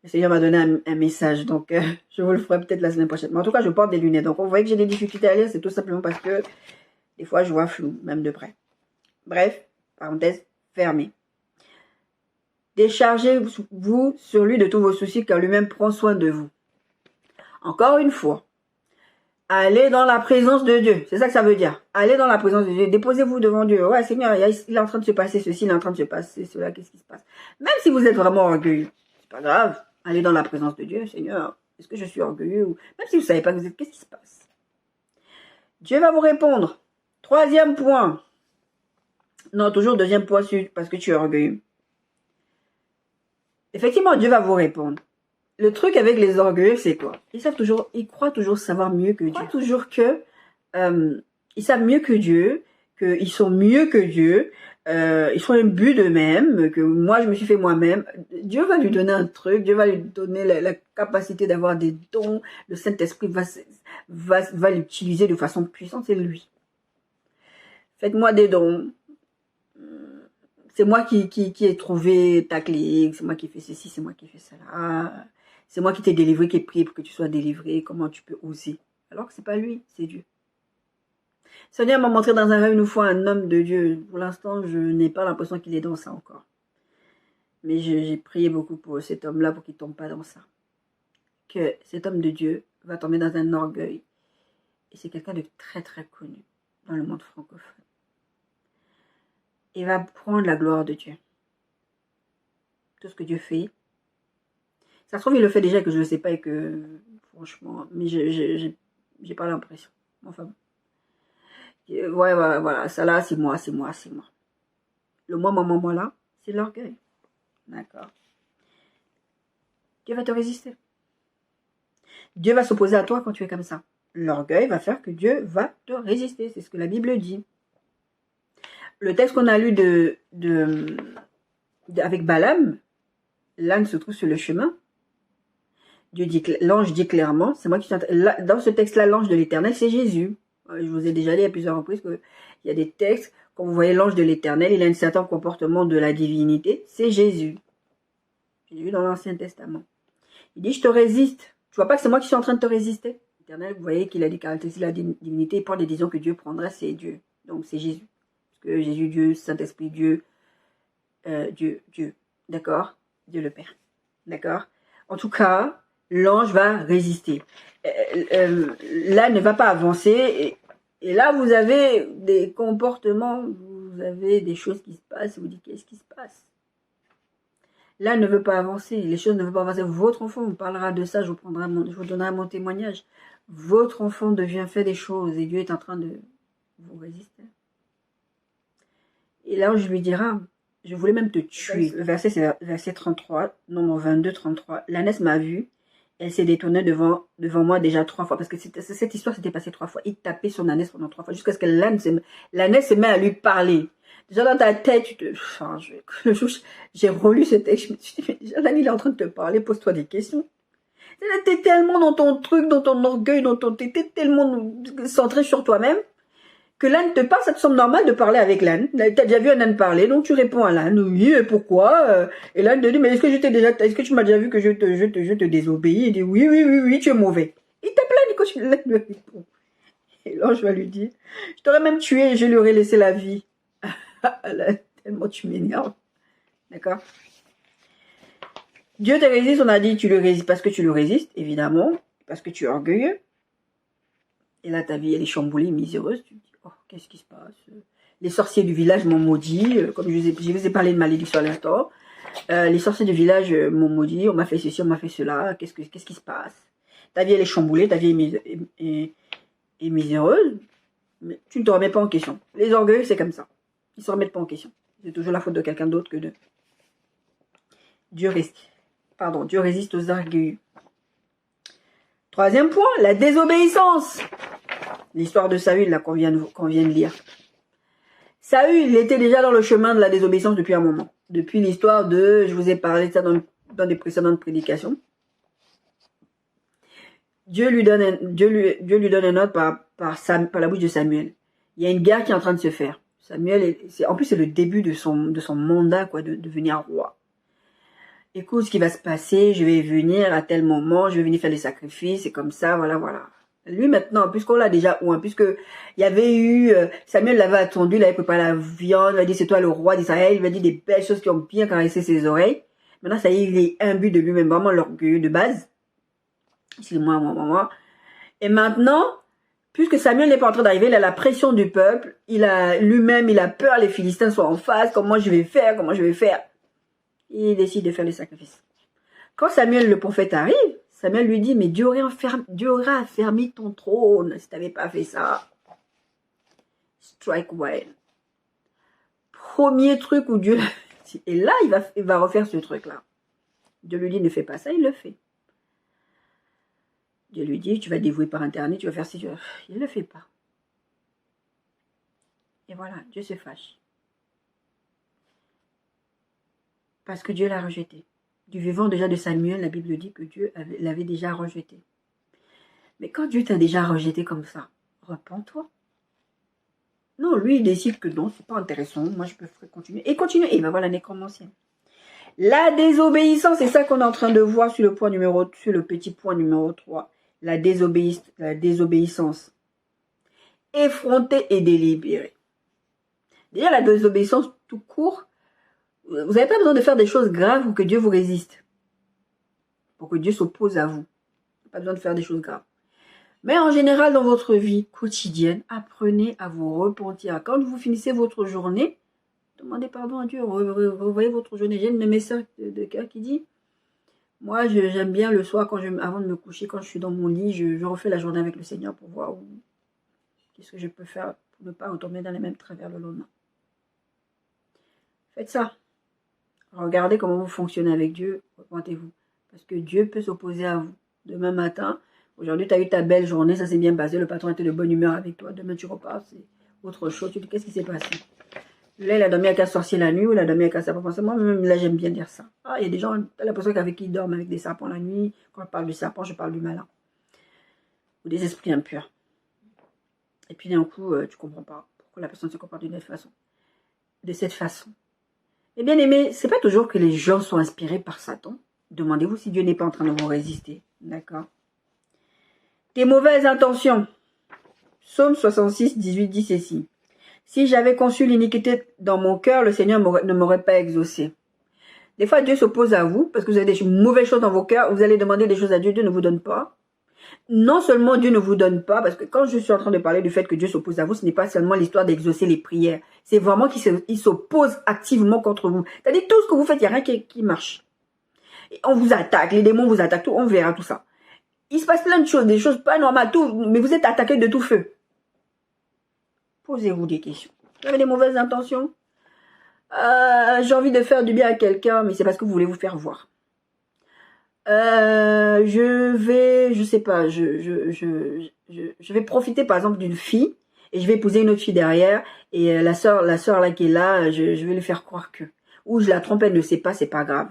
le Seigneur m'a donné un message, donc je vous le ferai peut-être la semaine prochaine. Mais en tout cas, je porte des lunettes. Donc, vous voyez que j'ai des difficultés à lire, c'est tout simplement parce que des fois, je vois flou, même de près. Bref, parenthèse fermée. Déchargez-vous sur lui de tous vos soucis, car lui-même prend soin de vous. Encore une fois, allez dans la présence de Dieu. C'est ça que ça veut dire. Allez dans la présence de Dieu. Déposez-vous devant Dieu. Ouais, Seigneur, il est en train de se passer ceci, il est en train de se passer cela. Qu'est-ce qui se passe? Même si vous êtes vraiment orgueilleux, c'est pas grave. Allez dans la présence de Dieu. Seigneur, est-ce que je suis orgueilleux? Même si vous ne savez pas que vous êtes, qu'est-ce qui se passe? Dieu va vous répondre. Troisième point. Non, toujours deuxième point, parce que tu es orgueilleux. Effectivement, Dieu va vous répondre. Le truc avec les orgueilleux, c'est quoi? Ils croient toujours savoir mieux que Dieu. Ils croient toujours que ils savent mieux que Dieu, qu'ils sont mieux que Dieu, ils sont un but d'eux-mêmes, que moi je me suis fait moi-même. Dieu va lui donner un truc, Dieu va lui donner la capacité d'avoir des dons. Le Saint-Esprit va l'utiliser de façon puissante, c'est lui. Faites-moi des dons. C'est moi qui ai trouvé ta clé, c'est moi qui ai fait ceci, c'est moi qui ai fait cela. C'est moi qui t'ai délivré, qui ai prié pour que tu sois délivré. Comment tu peux oser? Alors que c'est pas lui, c'est Dieu. Seigneur m'a montré dans un rêve une fois un homme de Dieu. Pour l'instant, je n'ai pas l'impression qu'il est dans ça encore. Mais j'ai prié beaucoup pour cet homme-là pour qu'il ne tombe pas dans ça. que cet homme de Dieu va tomber dans un orgueil. Et c'est quelqu'un de très très connu dans le monde francophone. Il va prendre la gloire de Dieu. Tout ce que Dieu fait. Ça se trouve, il le fait déjà et que je ne le sais pas et que, franchement, mais j'ai pas l'impression. Enfin bon. Ouais, voilà, ça là, c'est moi. Le moi là, c'est l'orgueil. D'accord. Dieu va te résister. Dieu va s'opposer à toi quand tu es comme ça. L'orgueil va faire que Dieu va te résister. C'est ce que la Bible dit. Le texte qu'on a lu avec Balaam, l'âne se trouve sur le chemin. L'ange dit clairement, c'est moi qui suis dans ce texte-là, l'ange de l'Éternel, c'est Jésus. Je vous ai déjà dit à plusieurs reprises qu'il y a des textes, quand vous voyez l'ange de l'Éternel, il a un certain comportement de la divinité, c'est Jésus. Jésus dans l'Ancien Testament. Il dit, je te résiste. Tu vois pas que c'est moi qui suis en train de te résister? L'Éternel, vous voyez qu'il a des caractéristiques de la divinité, il prend des décisions que Dieu prendra, c'est Dieu. Donc c'est Jésus. Parce que Jésus, Dieu, Saint-Esprit, Dieu, Dieu. D'accord? Dieu le Père. D'accord? En tout cas, l'ange va résister. Là, ne va pas avancer. Et là, vous avez des comportements, vous avez des choses qui se passent. Vous dites, qu'est-ce qui se passe? Là, ne veut pas avancer. Les choses ne veulent pas avancer. Votre enfant, on parlera de ça. Je vous donnerai mon témoignage. Votre enfant devient fait des choses et Dieu est en train de vous résister. Et là, je lui dira, je voulais même te tuer. Le verset, c'est verset 33, nombre 22, 33. L'ânesse m'a vu. Elle s'est détournée devant moi déjà 3 fois. Parce que cette histoire s'était passée 3 fois. Il tapait son ânesse pendant 3 fois. Jusqu'à ce que l'ânesse se met à lui parler. Déjà dans ta tête, j'ai relu ce texte. Je me suis dit, mais déjà l'âne, il est en train de te parler. Pose-toi des questions. T'es tellement dans ton truc, dans ton orgueil, t'étais tellement centré sur toi-même. Que l'âne te parle, ça te semble normal de parler avec l'âne. Tu as déjà vu un âne parler, donc tu réponds à l'âne. Oui, et pourquoi? Et l'âne te dit, mais est-ce que tu m'as déjà vu que je te désobéis? Il dit, oui, tu es mauvais. Il t'appelle l'âne, quand tu l'âne lui répond. Et l'ange va lui dire, je t'aurais même tué et je lui aurais laissé la vie. Tellement tu m'énerves. D'accord? Dieu te résiste, on a dit, tu le résistes parce que tu le résistes, évidemment, parce que tu es orgueilleux. Et là, ta vie, elle est chamboulée, miséreuse. Tu te dis, oh, qu'est-ce qui se passe? Les sorciers du village m'ont maudit. Comme je vous ai parlé de malédiction à l'instant. Les sorciers du village m'ont maudit. On m'a fait ceci, on m'a fait cela. Qu'est-ce qui se passe? Ta vie, elle est chamboulée. Ta vie est miséreuse. Mais tu ne te remets pas en question. Les orgueils, c'est comme ça. Ils ne se remettent pas en question. C'est toujours la faute de quelqu'un d'autre que d'eux. Dieu résiste aux orgueilleux. Troisième point, la désobéissance. L'histoire de Saül, là, qu'on vient de lire. Saül, il était déjà dans le chemin de la désobéissance depuis un moment. Depuis l'histoire de, je vous ai parlé de ça dans des précédentes prédications. Dieu lui donne un ordre par la bouche de Samuel. Il y a une guerre qui est en train de se faire. Samuel, en plus, c'est le début de son mandat, quoi, de devenir roi. Écoute ce qui va se passer, je vais venir à tel moment, je vais venir faire des sacrifices, et comme ça, voilà. Lui maintenant, puisqu'on l'a déjà puisque il y avait eu, Samuel l'avait attendu, il avait préparé la viande, il a dit c'est toi le roi d'Israël, il m'a dit des belles choses qui ont bien caressé ses oreilles. Maintenant, ça y est, il est imbu de lui-même, vraiment l'orgueil de base. Excusez-moi. Et maintenant, puisque Samuel n'est pas en train d'arriver, il a la pression du peuple, il a peur, les Philistins sont en face, comment je vais faire? Il décide de faire les sacrifices. Quand Samuel le prophète arrive, Samuel lui dit, mais Dieu aurait affermi ton trône si tu n'avais pas fait ça. Strike one. Premier truc où Dieu... Et là, il va refaire ce truc-là. Dieu lui dit, ne fais pas ça, il le fait. Dieu lui dit, tu vas dévouer par internet, tu vas faire ci, il ne le fait pas. Et voilà, Dieu se fâche. Parce que Dieu l'a rejeté. Du vivant déjà de Samuel, la Bible dit que Dieu l'avait déjà rejeté. Mais quand Dieu t'a déjà rejeté comme ça, repens-toi. Non, lui, il décide que non, c'est pas intéressant, moi je peux continuer. Et continue, et ben voilà, nécromancien. La désobéissance, c'est ça qu'on est en train de voir sur le petit point numéro 3. La désobéissance. Effrontée et délibérée. Déjà, la désobéissance tout court, vous n'avez pas besoin de faire des choses graves pour que Dieu vous résiste. Pour que Dieu s'oppose à vous. Pas besoin de faire des choses graves. Mais en général, dans votre vie quotidienne, apprenez à vous repentir. Quand vous finissez votre journée, demandez pardon à Dieu. Revoyez votre journée. J'ai une message de quelqu'un qui dit, moi, j'aime bien le soir, avant de me coucher, quand je suis dans mon lit, je refais la journée avec le Seigneur pour voir qu'est-ce que je peux faire pour ne pas retomber dans les mêmes travers le lendemain. Faites ça. Regardez comment vous fonctionnez avec Dieu. Repentez-vous. Parce que Dieu peut s'opposer à vous. Demain matin, aujourd'hui, tu as eu ta belle journée, ça s'est bien passé, le patron était de bonne humeur avec toi. Demain, tu repars, c'est autre chose. Tu dis, qu'est-ce qui s'est passé? Là, il a dormi avec un sorcier la nuit, ou il a dormi avec un serpent. Moi-même, là, j'aime bien dire ça. Ah, il y a des gens, tu as l'impression qu'avec qui ils dorment avec des serpents la nuit. Quand je parle du serpent, je parle du malin. Ou des esprits impurs. Et puis, d'un coup, tu ne comprends pas pourquoi la personne se comporte de cette façon. Eh bien aimé, c'est pas toujours que les gens sont inspirés par Satan. Demandez-vous si Dieu n'est pas en train de vous résister. D'accord? Tes mauvaises intentions. Psaume 66, 18 dit ceci. Si j'avais conçu l'iniquité dans mon cœur, le Seigneur ne m'aurait pas exaucé. Des fois, Dieu s'oppose à vous parce que vous avez des mauvaises choses dans vos cœurs. Vous allez demander des choses à Dieu, Dieu ne vous donne pas. Non seulement Dieu ne vous donne pas, parce que quand je suis en train de parler du fait que Dieu s'oppose à vous, ce n'est pas seulement l'histoire d'exaucer les prières. C'est vraiment qu'il s'oppose activement contre vous. C'est-à-dire tout ce que vous faites, il n'y a rien qui marche. Et on vous attaque, les démons vous attaquent, tout, on verra tout ça. Il se passe plein de choses, des choses pas normales, tout, mais vous êtes attaqué de tout feu. Posez-vous des questions. Vous avez des mauvaises intentions? J'ai envie de faire du bien à quelqu'un, mais c'est parce que vous voulez vous faire voir. Je vais profiter par exemple d'une fille et je vais épouser une autre fille derrière et la sœur là qui est là, je vais lui faire croire que. Ou je la trompe, elle ne sait pas, c'est pas grave.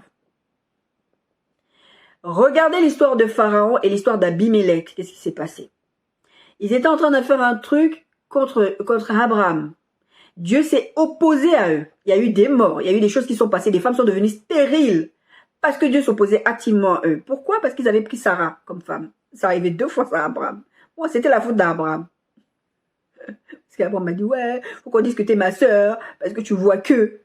Regardez l'histoire de Pharaon et l'histoire d'Abimelech. Qu'est-ce qui s'est passé? Ils étaient en train de faire un truc contre Abraham. Dieu s'est opposé à eux. Il y a eu des morts, il y a eu des choses qui sont passées, des femmes sont devenues stériles. Parce que Dieu s'opposait activement à eux. Pourquoi? Parce qu'ils avaient pris Sarah comme femme. Ça arrivait 2 fois ça à Abraham. Moi, c'était la faute d'Abraham. Parce qu'Abraham m'a dit, ouais, faut qu'on dise que t'es ma sœur, parce que tu vois que.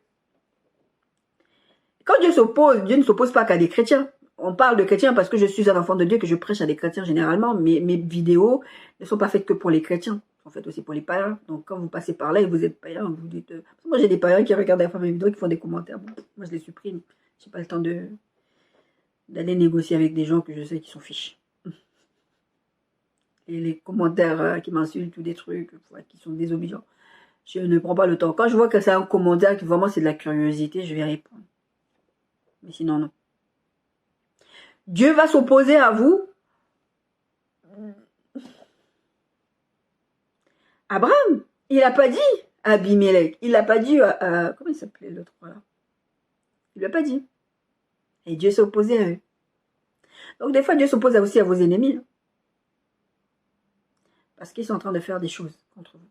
Quand Dieu s'oppose, Dieu ne s'oppose pas qu'à des chrétiens. On parle de chrétiens parce que je suis un enfant de Dieu, que je prêche à des chrétiens généralement. Mes vidéos ne sont pas faites que pour les chrétiens. En fait aussi pour les païens. Donc quand vous passez par là et vous êtes païen, vous dites... Moi j'ai des païens qui regardent la fois mes vidéos, qui font des commentaires. Bon, moi je les supprime. J'ai pas le temps d'aller négocier avec des gens que je sais qui sont fiches. Et les commentaires qui m'insultent ou des trucs qui sont désobligeants, je ne prends pas le temps. Quand je vois que c'est un commentaire qui vraiment c'est de la curiosité, je vais répondre. Mais sinon, non. Dieu va s'opposer à vous. Abraham, il n'a pas dit à Abimelech. Il n'a pas dit à... Comment il s'appelait l'autre là? Il ne l'a pas dit. Et Dieu s'est opposé à eux. Donc des fois, Dieu s'oppose aussi à vos ennemis. Parce qu'ils sont en train de faire des choses contre vous.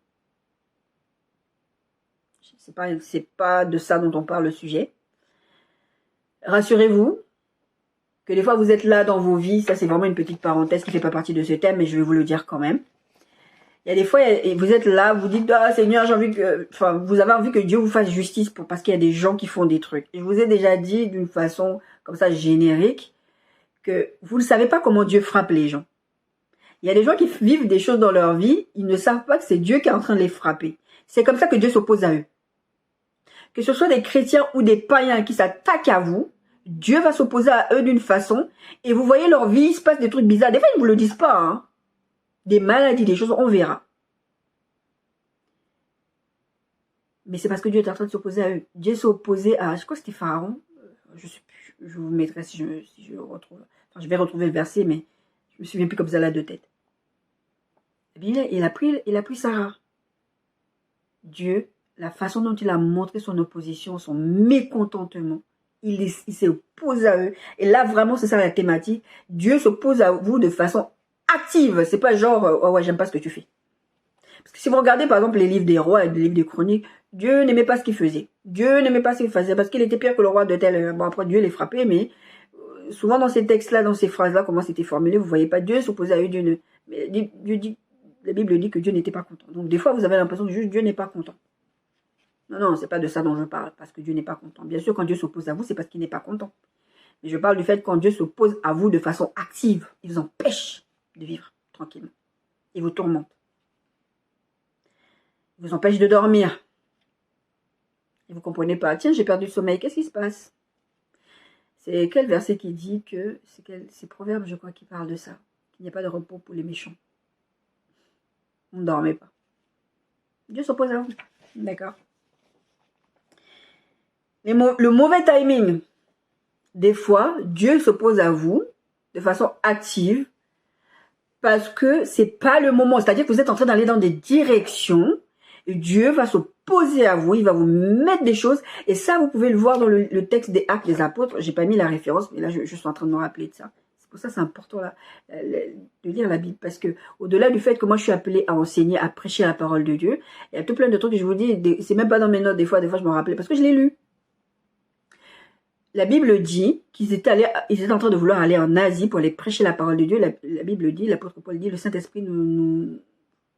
C'est pas de ça dont on parle le sujet. Rassurez-vous que des fois vous êtes là dans vos vies. Ça c'est vraiment une petite parenthèse qui ne fait pas partie de ce thème, mais je vais vous le dire quand même. Il y a des fois, vous êtes là, vous dites, ah Seigneur, j'ai envie que... Enfin, vous avez envie que Dieu vous fasse justice parce qu'il y a des gens qui font des trucs. Et je vous ai déjà dit d'une façon comme ça générique que vous ne savez pas comment Dieu frappe les gens. Il y a des gens qui vivent des choses dans leur vie, ils ne savent pas que c'est Dieu qui est en train de les frapper. C'est comme ça que Dieu s'oppose à eux. Que ce soit des chrétiens ou des païens qui s'attaquent à vous, Dieu va s'opposer à eux d'une façon, et vous voyez leur vie, il se passe des trucs bizarres. Des fois, ils ne vous le disent pas, hein. Des maladies, des choses, on verra. Mais c'est parce que Dieu est en train de s'opposer à eux. Dieu s'est opposé à, je crois que c'était Pharaon, je sais plus, je vous mettrai si je retrouve. Enfin, je vais retrouver le verset, mais je me souviens plus comme ça là de tête. Eh bien, il a pris Sarah. Dieu, la façon dont il a montré son opposition, son mécontentement, il s'est opposé à eux. Et là, vraiment, c'est ça la thématique. Dieu s'oppose à vous de façon active. C'est pas genre, oh ouais, j'aime pas ce que tu fais. Parce que si vous regardez, par exemple, les livres des rois et les livres des chroniques, Dieu n'aimait pas ce qu'il faisait. Dieu n'aimait pas ce qu'il faisait parce qu'il était pire que le roi de tel. Bon, après, Dieu les frappait, mais souvent dans ces textes-là, dans ces phrases-là, comment c'était formulé, vous voyez pas Dieu s'opposer à eux. Mais Dieu dit, la Bible dit que Dieu n'était pas content. Donc, des fois, vous avez l'impression que juste Dieu n'est pas content. Non, non, c'est pas de ça dont je parle, parce que Dieu n'est pas content. Bien sûr, quand Dieu s'oppose à vous, c'est parce qu'il n'est pas content. Mais je parle du fait quand Dieu s'oppose à vous de façon active. Il vous empêche de vivre tranquillement. Il vous tourmente. Il vous empêche de dormir. Et vous ne comprenez pas. Tiens, j'ai perdu le sommeil. Qu'est-ce qui se passe? C'est quel verset qui dit que... C'est Proverbe, je crois, qui parle de ça. Qu'il n'y a pas de repos pour les méchants. On ne dormait pas. Dieu s'oppose à vous. D'accord. Le mauvais timing. Des fois, Dieu s'oppose à vous de façon active parce que c'est pas le moment. C'est-à-dire que vous êtes en train d'aller dans des directions et Dieu va s'opposer à vous. Il va vous mettre des choses. Et ça, vous pouvez le voir dans le texte des Actes des Apôtres. J'ai pas mis la référence, mais là, je suis en train de me rappeler de ça. C'est pour ça que c'est important là, de lire la Bible. Parce que au-delà du fait que moi, je suis appelée à enseigner, à prêcher la parole de Dieu, il y a tout plein de trucs que je vous dis. C'est même pas dans mes notes. Des fois, je me rappelais parce que je l'ai lu. La Bible dit qu'ils étaient en train de vouloir aller en Asie pour aller prêcher la parole de Dieu. La Bible dit, l'apôtre Paul dit, le Saint-Esprit nous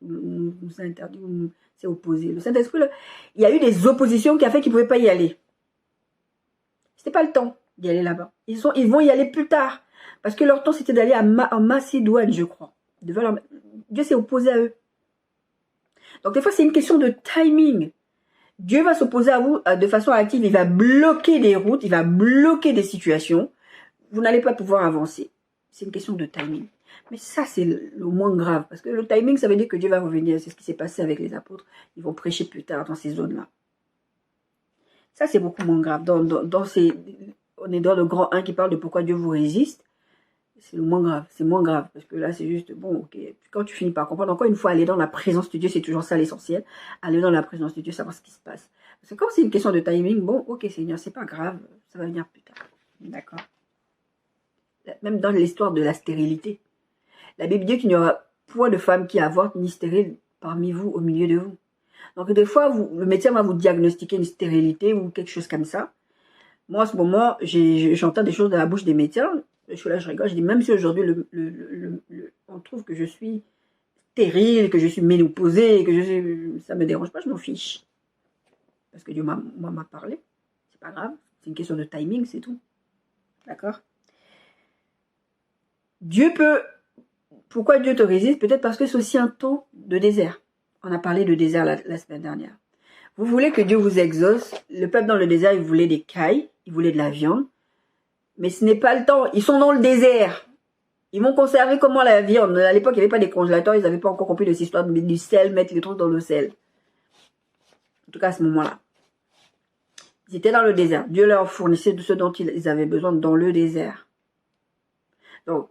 a interdit, nous s'est opposé. Le Saint-Esprit, il y a eu des oppositions qui a fait qu'ils ne pouvaient pas y aller. C'était pas le temps d'y aller là-bas. Ils vont y aller plus tard. Parce que leur temps, c'était d'aller en Macédoine, je crois. Dieu s'est opposé à eux. Donc des fois, c'est une question de timing. Dieu va s'opposer à vous de façon active. Il va bloquer des routes, il va bloquer des situations. Vous n'allez pas pouvoir avancer. C'est une question de timing. Mais ça, c'est le moins grave. Parce que le timing, ça veut dire que Dieu va revenir. C'est ce qui s'est passé avec les apôtres. Ils vont prêcher plus tard dans ces zones-là. Ça, c'est beaucoup moins grave. On est dans le grand 1 qui parle de pourquoi Dieu vous résiste. C'est le moins grave. C'est moins grave. Parce que là, c'est juste, bon, ok. Quand tu finis par comprendre, encore une fois, aller dans la présence de Dieu, c'est toujours ça l'essentiel. Aller dans la présence de Dieu, savoir ce qui se passe. Parce que comme c'est une question de timing, bon, ok, Seigneur, c'est pas grave. Ça va venir plus tard. D'accord. Même dans l'histoire de la stérilité. La Bible dit qu'il n'y aura point de femme qui avorte ni stérile parmi vous, au milieu de vous. Donc, des fois, le médecin va vous diagnostiquer une stérilité ou quelque chose comme ça. Moi, en ce moment, j'entends des choses dans la bouche des médecins. Je suis là, je rigole. Je dis, même si aujourd'hui, on trouve que je suis stérile, que je suis ménopausée, ça ne me dérange pas, je m'en fiche. Parce que Dieu m'a parlé. C'est pas grave. C'est une question de timing, c'est tout. D'accord? Pourquoi Dieu te résiste? Peut-être parce que c'est aussi un temps de désert. On a parlé de désert la semaine dernière. Vous voulez que Dieu vous exauce. Le peuple dans le désert, il voulait des cailles, il voulait de la viande. Mais ce n'est pas le temps. Ils sont dans le désert. Ils vont conserver comment la viande. À l'époque, il n'y avait pas des congélateurs. Ils n'avaient pas encore compris de cette histoire du sel, mettre les trucs dans le sel. En tout cas, à ce moment-là. Ils étaient dans le désert. Dieu leur fournissait de ce dont ils avaient besoin dans le désert. Donc,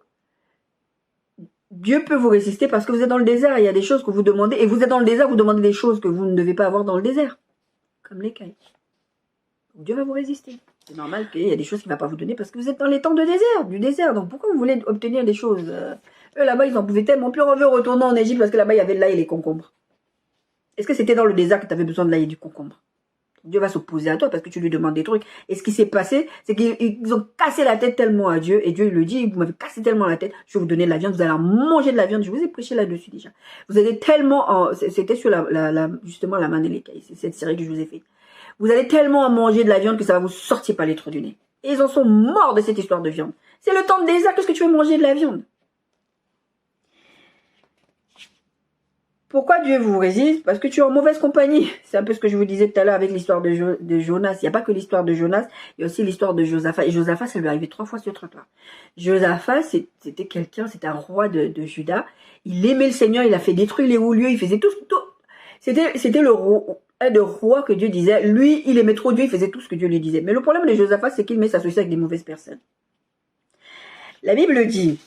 Dieu peut vous résister parce que vous êtes dans le désert. Il y a des choses que vous demandez. Et vous êtes dans le désert, vous demandez des choses que vous ne devez pas avoir dans le désert. Comme les cailles. Donc, Dieu va vous résister. C'est normal qu'il y a des choses qu'il ne va pas vous donner parce que vous êtes dans les temps du désert. Donc pourquoi vous voulez obtenir des choses eux là-bas, ils en pouvaient tellement plus. On veut retourner en Égypte parce que là-bas, il y avait de l'ail et les concombres. Est-ce que c'était dans le désert que tu avais besoin de l'ail et du concombre? Dieu va s'opposer à toi parce que tu lui demandes des trucs. Et ce qui s'est passé, c'est qu'ils ont cassé la tête tellement à Dieu. Et Dieu, il le dit, vous m'avez cassé tellement la tête, je vais vous donner de la viande, vous allez manger de la viande. Je vous ai prêché là-dessus déjà. Vous allez tellement... C'était sur justement la manne et les cailles. C'est cette série que je vous ai faite. Vous allez tellement en manger de la viande que ça va vous sortir par les trous du nez. Et ils en sont morts de cette histoire de viande. C'est le temps de désert, qu'est-ce que tu veux manger de la viande? Pourquoi Dieu vous résiste? Parce que tu es en mauvaise compagnie. C'est un peu ce que je vous disais tout à l'heure avec l'histoire de Jonas. Il n'y a pas que l'histoire de Jonas, il y a aussi l'histoire de Josaphat. Et Josaphat, ça lui est arrivé 3 fois sur le trottoir. Josaphat, c'était un roi de Juda. Il aimait le Seigneur, il a fait détruire les hauts lieux, il faisait tout. C'était le roi que Dieu disait. Lui, il aimait trop Dieu, il faisait tout ce que Dieu lui disait. Mais le problème de Josaphat, c'est qu'il met s'associer avec des mauvaises personnes. La Bible dit,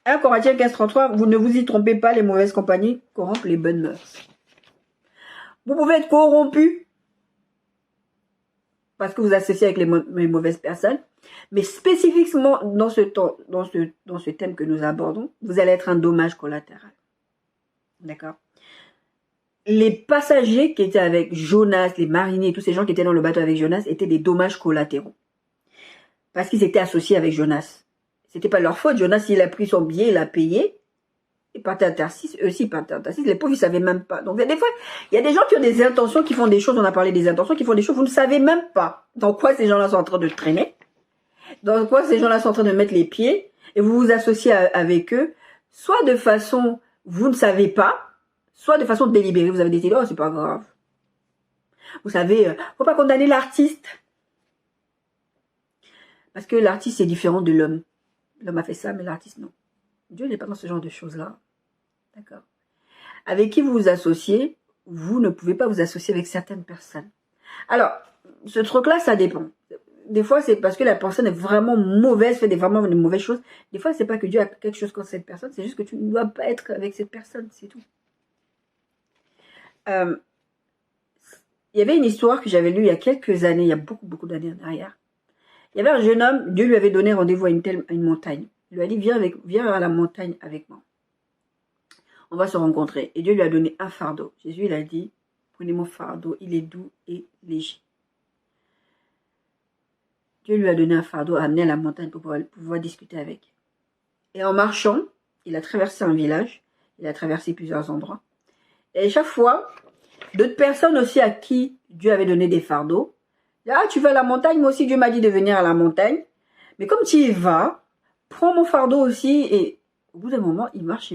1 Corinthiens 15:33, vous ne vous y trompez pas, les mauvaises compagnies corrompent les bonnes mœurs. Vous pouvez être corrompu parce que vous associez avec les mauvaises personnes, mais spécifiquement dans ce thème que nous abordons, vous allez être un dommage collatéral. D'accord? Les passagers qui étaient avec Jonas, les mariniers, tous ces gens qui étaient dans le bateau avec Jonas, étaient des dommages collatéraux. Parce qu'ils étaient associés avec Jonas. C'était pas leur faute. Jonas, il a pris son billet, il a payé. Il partait à Tarsis. Eux aussi, ils partaient à Tarsis. Les pauvres, ils savaient même pas. Donc, des fois, il y a des gens qui ont des intentions, qui font des choses. On a parlé des intentions, qui font des choses. Vous ne savez même pas dans quoi ces gens-là sont en train de traîner. dans quoi ces gens-là sont en train de mettre les pieds et vous vous associez avec eux, soit de façon, vous ne savez pas, soit de façon délibérée. Vous avez décidé, oh, c'est pas grave. Vous savez, faut pas condamner l'artiste. Parce que l'artiste, c'est différent de l'homme. L'homme a fait ça, mais l'artiste, non. Dieu n'est pas dans ce genre de choses-là. D'accord. Avec qui vous vous associez, vous ne pouvez pas vous associer avec certaines personnes. Alors, ce truc-là, ça dépend. Des fois, c'est parce que la personne est vraiment mauvaise, fait vraiment de mauvaises choses. Des fois, c'est pas que Dieu a quelque chose contre cette personne, c'est juste que tu ne dois pas être avec cette personne, c'est tout. Il y avait une histoire que j'avais lue il y a quelques années, il y a beaucoup d'années en arrière. Il y avait un jeune homme, Dieu lui avait donné rendez-vous à une montagne. Il lui a dit, viens à la montagne avec moi. On va se rencontrer. Et Dieu lui a donné un fardeau. Jésus, il a dit, prenez mon fardeau, il est doux et léger. Dieu lui a donné un fardeau, a amené à la montagne pour pouvoir discuter avec. Et en marchant, il a traversé un village, il a traversé plusieurs endroits. Et chaque fois, d'autres personnes aussi à qui Dieu avait donné des fardeaux, ah, tu vas à la montagne, moi aussi Dieu m'a dit de venir à la montagne. Mais comme tu y vas, prends mon fardeau aussi. Et au bout d'un moment, il marche.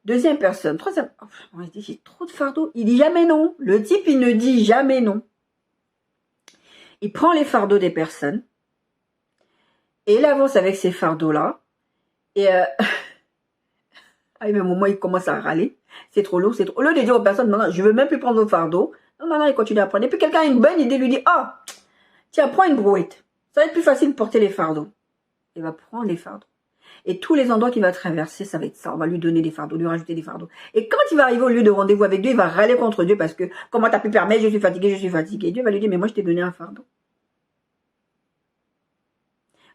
Deuxième personne, troisième, oh, il dit, j'ai trop de fardeaux. Il dit jamais non. Le type, il ne dit jamais non. Il prend les fardeaux des personnes. Et il avance avec ces fardeaux-là. Et à un moment, il commence à râler. C'est trop lourd, c'est trop. Au lieu de dire aux personnes, non, je veux même plus prendre vos fardeaux. Non, il continue à prendre. Et puis quelqu'un a une bonne idée, lui dit, ah, tiens, prends une brouette. Ça va être plus facile de porter les fardeaux. Il va prendre les fardeaux. Et tous les endroits qu'il va traverser, ça va être ça. On va lui donner des fardeaux, lui rajouter des fardeaux. Et quand il va arriver au lieu de rendez-vous avec Dieu, il va râler contre Dieu parce que, comment t'as pu permettre, je suis fatigué. Dieu va lui dire, mais moi, je t'ai donné un fardeau.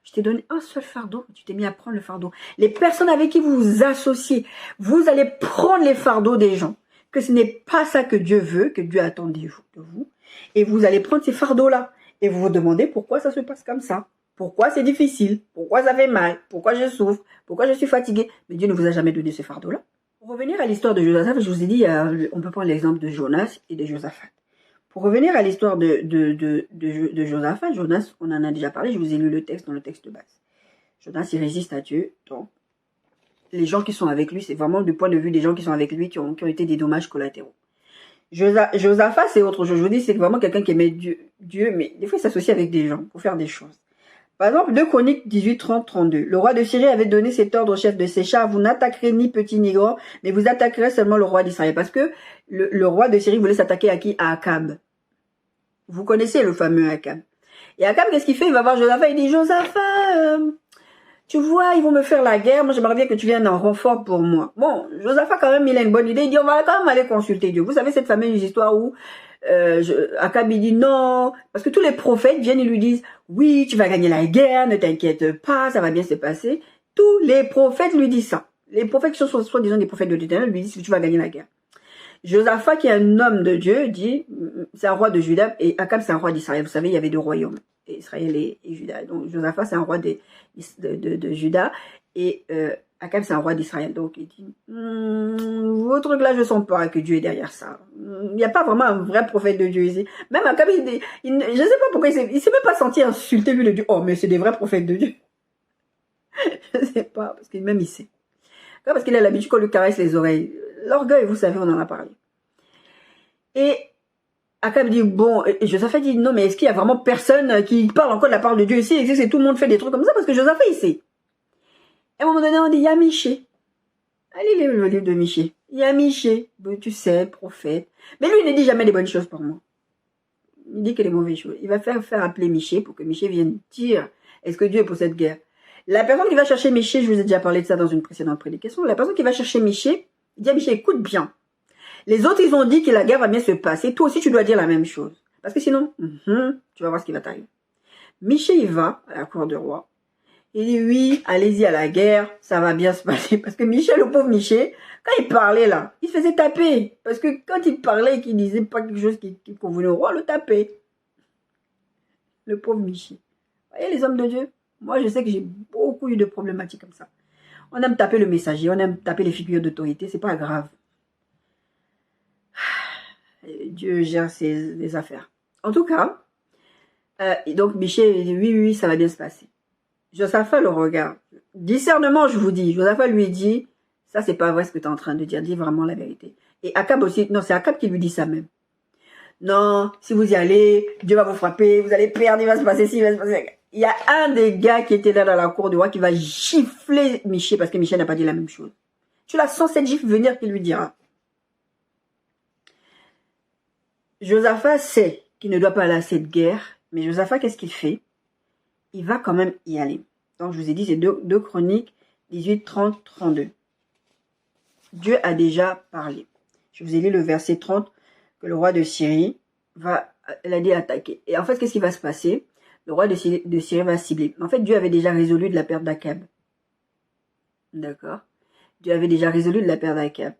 Je t'ai donné un seul fardeau, tu t'es mis à prendre le fardeau. Les personnes avec qui vous vous associez, vous allez prendre les fardeaux des gens. Que ce n'est pas ça que Dieu veut, que Dieu attend de vous. Et vous allez prendre ces fardeaux-là. Et vous vous demandez pourquoi ça se passe comme ça. Pourquoi c'est difficile? Pourquoi ça fait mal? Pourquoi je souffre? Pourquoi je suis fatiguée? Mais Dieu ne vous a jamais donné ce fardeau-là. Pour revenir à l'histoire de Josaphat, je vous ai dit, on peut prendre l'exemple de Jonas et de Josaphat. Pour revenir à l'histoire de Josaphat, Jonas, on en a déjà parlé, je vous ai lu le texte dans le texte de base. Jonas, il résiste à Dieu, donc les gens qui sont avec lui, c'est vraiment du point de vue des gens qui sont avec lui qui ont été des dommages collatéraux. Josaphat, c'est autre chose. Je vous dis, c'est vraiment quelqu'un qui aimait Dieu, mais des fois, il s'associe avec des gens pour faire des choses. Par exemple, 2 Chroniques 18, 30, 32. Le roi de Syrie avait donné cet ordre au chef de ses chars, vous n'attaquerez ni petit ni grand, mais vous attaquerez seulement le roi d'Israël. Parce que le roi de Syrie voulait s'attaquer à qui? À Akab. Vous connaissez le fameux Akab. Et Akab, qu'est-ce qu'il fait? Il va voir Josaphat, il dit, Josaphat, tu vois, ils vont me faire la guerre, moi j'aimerais bien que tu viennes en renfort pour moi. Bon, Josaphat quand même, il a une bonne idée, il dit, on va quand même aller consulter Dieu. Vous savez cette fameuse histoire où Akab il dit non, parce que tous les prophètes viennent et lui disent, oui, tu vas gagner la guerre, ne t'inquiète pas, ça va bien se passer. Tous les prophètes lui disent ça. Les prophètes qui sont soi-disant des prophètes de l'Éternel lui disent, tu vas gagner la guerre. Josaphat, qui est un homme de Dieu, dit, c'est un roi de Juda, et Akab, c'est un roi d'Israël. Vous savez, il y avait 2 royaumes, Israël et Juda. Donc, Josaphat, c'est un roi de Juda, et Akab, c'est un roi d'Israël. Donc, il dit, vos trucs là, je sens pas que Dieu est derrière ça. Il n'y a pas vraiment un vrai prophète de Dieu ici. Même Akab, je ne sais pas pourquoi, il s'est même pas senti insulté, lui, de Dieu. Oh, mais c'est des vrais prophètes de Dieu. Je sais pas, parce que même il sait. Parce qu'il a l'habitude qu'on lui caresse les oreilles. L'orgueil, vous savez, on en a parlé. Et Akab dit, bon, et Josaphat dit, non, mais est-ce qu'il y a vraiment personne qui parle encore de la parole de Dieu ici? Est-ce que tout le monde fait des trucs comme ça? Parce que Josaphat, il sait. Et à un moment donné, on dit, il y a Michée. Allez, le livre de Michée. Il y a Michée, bon, tu sais, prophète. Mais lui, il ne dit jamais des bonnes choses pour moi. Il dit que des mauvaises choses. Il va faire appeler Michée pour que Michée vienne dire, est-ce que Dieu est pour cette guerre? La personne qui va chercher Michée, je vous ai déjà parlé de ça dans une précédente prédication, la personne qui va chercher Michée, il dit à Michée, écoute bien. Les autres, ils ont dit que la guerre va bien se passer. Toi aussi, tu dois dire la même chose. Parce que sinon, tu vas voir ce qui va t'arriver. Michée, il va à la cour du roi. Il dit, oui, allez-y à la guerre, ça va bien se passer. Parce que Michée, le pauvre Michée, quand il parlait là, il se faisait taper. Parce que quand il parlait et qu'il disait pas quelque chose qui convenait au roi, le tapait. Le pauvre Michée. Vous voyez les hommes de Dieu? Moi, je sais que j'ai beaucoup eu de problématiques comme ça. On aime taper le messager, on aime taper les figures d'autorité, c'est pas grave. Dieu gère ses affaires. En tout cas, Donc Michel dit oui, oui, ça va bien se passer. Josaphat le regarde. Discernement, je vous dis. Josaphat lui dit, ça c'est pas vrai ce que tu es en train de dire, dis vraiment la vérité. Et Akab aussi, non, c'est Akab qui lui dit ça même. Non, si vous y allez, Dieu va vous frapper, vous allez perdre, il va se passer ci, il va se passer. Il y a un des gars qui était là dans la cour du roi qui va gifler Michel parce que Michel n'a pas dit la même chose. Tu la sens cette gifle venir qui lui dira. Josaphat sait qu'il ne doit pas aller à cette guerre, mais Josaphat, qu'est-ce qu'il fait? Il va quand même y aller. Donc, je vous ai dit, c'est 2 Chroniques 18, 30, 32. Dieu a déjà parlé. Je vous ai lu le verset 30, que le roi de Syrie va l'aider à attaquer. Et en fait, qu'est-ce qui va se passer? Le roi de Syrie va cibler. En fait, Dieu avait déjà résolu de la perte d'Akab. D'accord? Dieu avait déjà résolu de la perte d'Akab.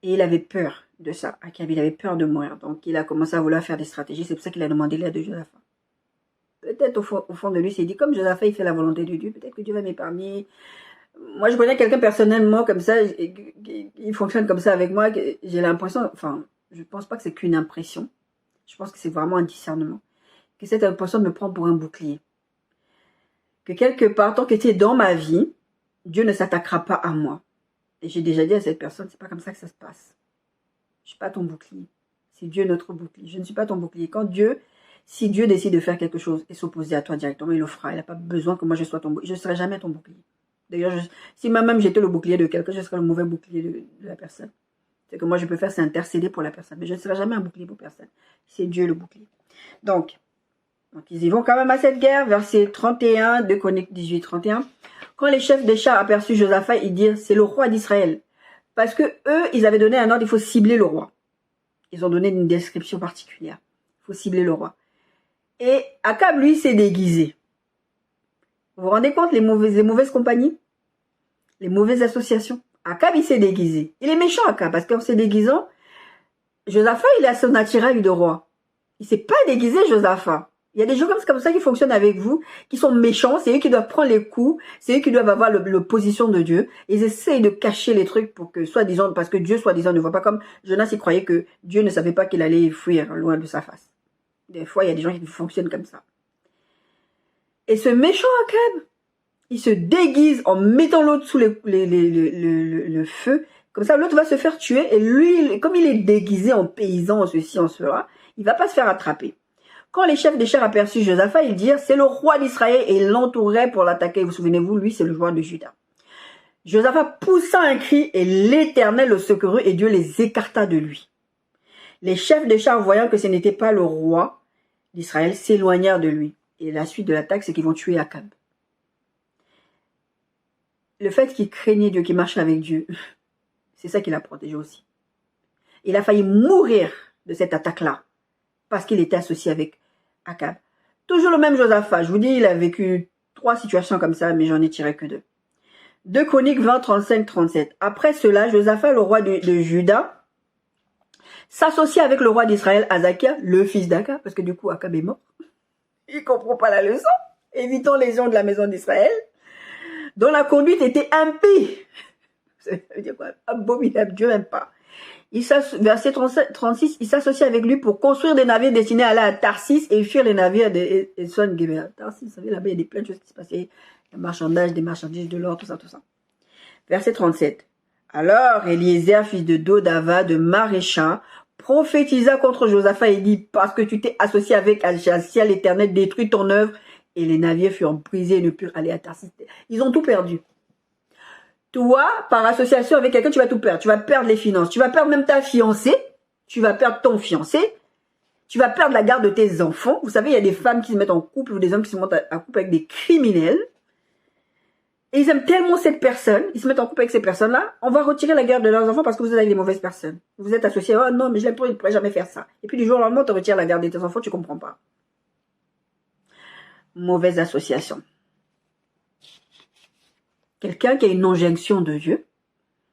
Et il avait peur de ça. Akab, il avait peur de mourir. Donc, il a commencé à vouloir faire des stratégies. C'est pour ça qu'il a demandé l'aide de Josaphat. Peut-être au fond de lui, il s'est dit, comme Josaphat, il fait la volonté de Dieu, peut-être que Dieu va m'épargner. Moi, je connais quelqu'un personnellement comme ça, il fonctionne comme ça avec moi, j'ai l'impression, enfin, je ne pense pas que c'est qu'une impression, je pense que c'est vraiment un discernement, que cette impression me prend pour un bouclier. Que quelque part, tant que tu es dans ma vie, Dieu ne s'attaquera pas à moi. Et j'ai déjà dit à cette personne, c'est pas comme ça que ça se passe. Je ne suis pas ton bouclier. C'est Dieu notre bouclier. Je ne suis pas ton bouclier. Si Dieu décide de faire quelque chose et s'opposer à toi directement, il le fera. Il n'a pas besoin que moi je sois ton bouclier. Je ne serai jamais ton bouclier. D'ailleurs, si moi-même j'étais le bouclier de quelqu'un, je serais le mauvais bouclier de la personne. C'est que moi je peux faire, c'est intercéder pour la personne. Mais je ne serai jamais un bouclier pour personne. C'est Dieu le bouclier. Donc ils y vont quand même à cette guerre. Verset 31 de Chroniques 18, 31. Quand les chefs des chars aperçurent Josaphat, ils dirent, c'est le roi d'Israël. Parce que eux, ils avaient donné un ordre, il faut cibler le roi. Ils ont donné une description particulière. Il faut cibler le roi. Et Akab, lui, s'est déguisé. Vous vous rendez compte, les mauvaises compagnies? Les mauvaises associations? Akab, il s'est déguisé. Il est méchant, Akab, parce qu'en se déguisant, Josaphat, il a son attirail de roi. Il ne s'est pas déguisé, Josaphat. Il y a des gens comme ça qui fonctionnent avec vous, qui sont méchants, c'est eux qui doivent prendre les coups, c'est eux qui doivent avoir l'opposition de Dieu. Ils essayent de cacher les trucs pour que, soi-disant, parce que Dieu, soi-disant, ne voit pas, comme Jonas, il croyait que Dieu ne savait pas qu'il allait fuir loin de sa face. Des fois, il y a des gens qui fonctionnent comme ça. Et ce méchant Akab, il se déguise en mettant l'autre sous le feu. Comme ça, l'autre va se faire tuer. Et lui, comme il est déguisé en paysan, en ceci, en cela, il ne va pas se faire attraper. Quand les chefs des chars aperçurent Josaphat, ils dirent, c'est le roi d'Israël et ils l'entouraient pour l'attaquer. Vous souvenez-vous, lui, c'est le roi de Juda. Josaphat poussa un cri et l'Éternel le secourut et Dieu les écarta de lui. Les chefs des chars, voyant que ce n'était pas le roi d'Israël, s'éloignèrent de lui. Et la suite de l'attaque, c'est qu'ils vont tuer Akab. Le fait qu'il craignait Dieu, qu'il marchait avec Dieu, c'est ça qui l'a protégé aussi. Il a failli mourir de cette attaque-là, parce qu'il était associé avec Akab. Toujours le même Josaphat. Je vous dis, il a vécu 3 situations comme ça, mais j'en ai tiré que 2. 2 Chroniques 20, 35, 37. Après cela, Josaphat, le roi de Juda, s'associe avec le roi d'Israël, Azakia, le fils d'Akab, parce que du coup, Akab est mort. Il ne comprend pas la leçon. Évitons les gens de la maison d'Israël, dont la conduite était impie. Ça veut dire quoi? Abominable, Dieu n'aime pas. Verset 36, il s'associe avec lui pour construire des navires destinés à aller à Tarsis et fuir les navires de Esson-Geber. Tarsis, vous savez, là-bas, il y a plein de choses qui se passaient. Des marchandises, de l'or, tout ça, tout ça. Verset 37. Alors, Eliezer, fils de Dodava, de Marécha, prophétisa contre Josaphat et dit, parce que tu t'es associé avec Ajasia, l'Éternel détruit ton œuvre. Et les navires furent brisés et ne purent aller à Tarsis. Ils ont tout perdu. Toi, par association avec quelqu'un, tu vas tout perdre. Tu vas perdre les finances. Tu vas perdre même ta fiancée. Tu vas perdre ton fiancé. Tu vas perdre la garde de tes enfants. Vous savez, il y a des femmes qui se mettent en couple ou des hommes qui se mettent en couple avec des criminels. Et ils aiment tellement cette personne. Ils se mettent en couple avec ces personnes-là. On va retirer la garde de leurs enfants parce que vous êtes avec les mauvaises personnes. Vous êtes associés. Oh non, mais je l'aime pas, il ne pourrait jamais faire ça. Et puis du jour au lendemain, on te retire la garde de tes enfants. Tu ne comprends pas. Mauvaise association. Quelqu'un qui a une injonction de Dieu,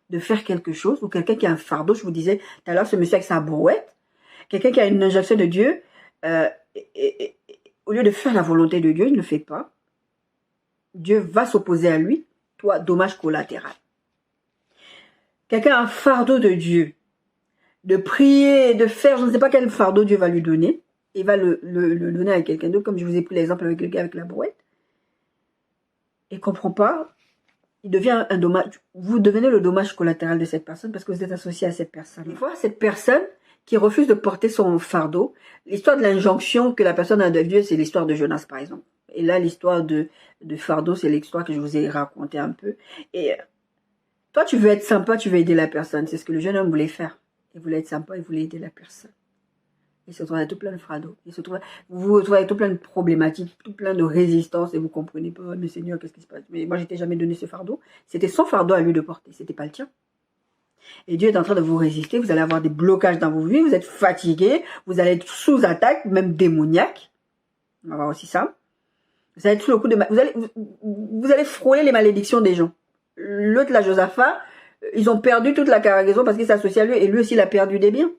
de faire quelque chose, ou quelqu'un qui a un fardeau, je vous disais tout à l'heure, ce monsieur avec sa brouette, quelqu'un qui a une injonction de Dieu, au lieu de faire la volonté de Dieu, il ne le fait pas. Dieu va s'opposer à lui, toi, dommage collatéral. Quelqu'un a un fardeau de Dieu, de prier, de faire, je ne sais pas quel fardeau Dieu va lui donner, et va le donner à quelqu'un d'autre, comme je vous ai pris l'exemple avec le gars avec la brouette, et ne comprend pas, il devient un dommage. Vous devenez le dommage collatéral de cette personne parce que vous êtes associé à cette personne. Des fois, cette personne qui refuse de porter son fardeau, l'histoire de l'injonction que la personne a de Dieu, c'est l'histoire de Jonas, par exemple. Et là, l'histoire de fardeau, c'est l'histoire que je vous ai racontée un peu. Et toi, tu veux être sympa, tu veux aider la personne. C'est ce que le jeune homme voulait faire. Il voulait être sympa, il voulait aider la personne. Il se retrouve avec tout plein de fardeaux. Vous vous retrouvez avec tout plein de problématiques, tout plein de résistances et vous comprenez pas, oh, mais Seigneur, qu'est-ce qui se passe? Mais moi, je t'ai jamais donné ce fardeau. C'était son fardeau à lui de porter, c'était pas le tien. Et Dieu est en train de vous résister, vous allez avoir des blocages dans vos vies, vous êtes fatigué, vous allez être sous attaque, même démoniaque. On va voir aussi ça. Vous allez être sous le coup de... Vous allez frôler les malédictions des gens. L'autre, la Josaphat, ils ont perdu toute la cargaison parce qu'il s'est associé à lui et lui aussi, il a perdu des biens.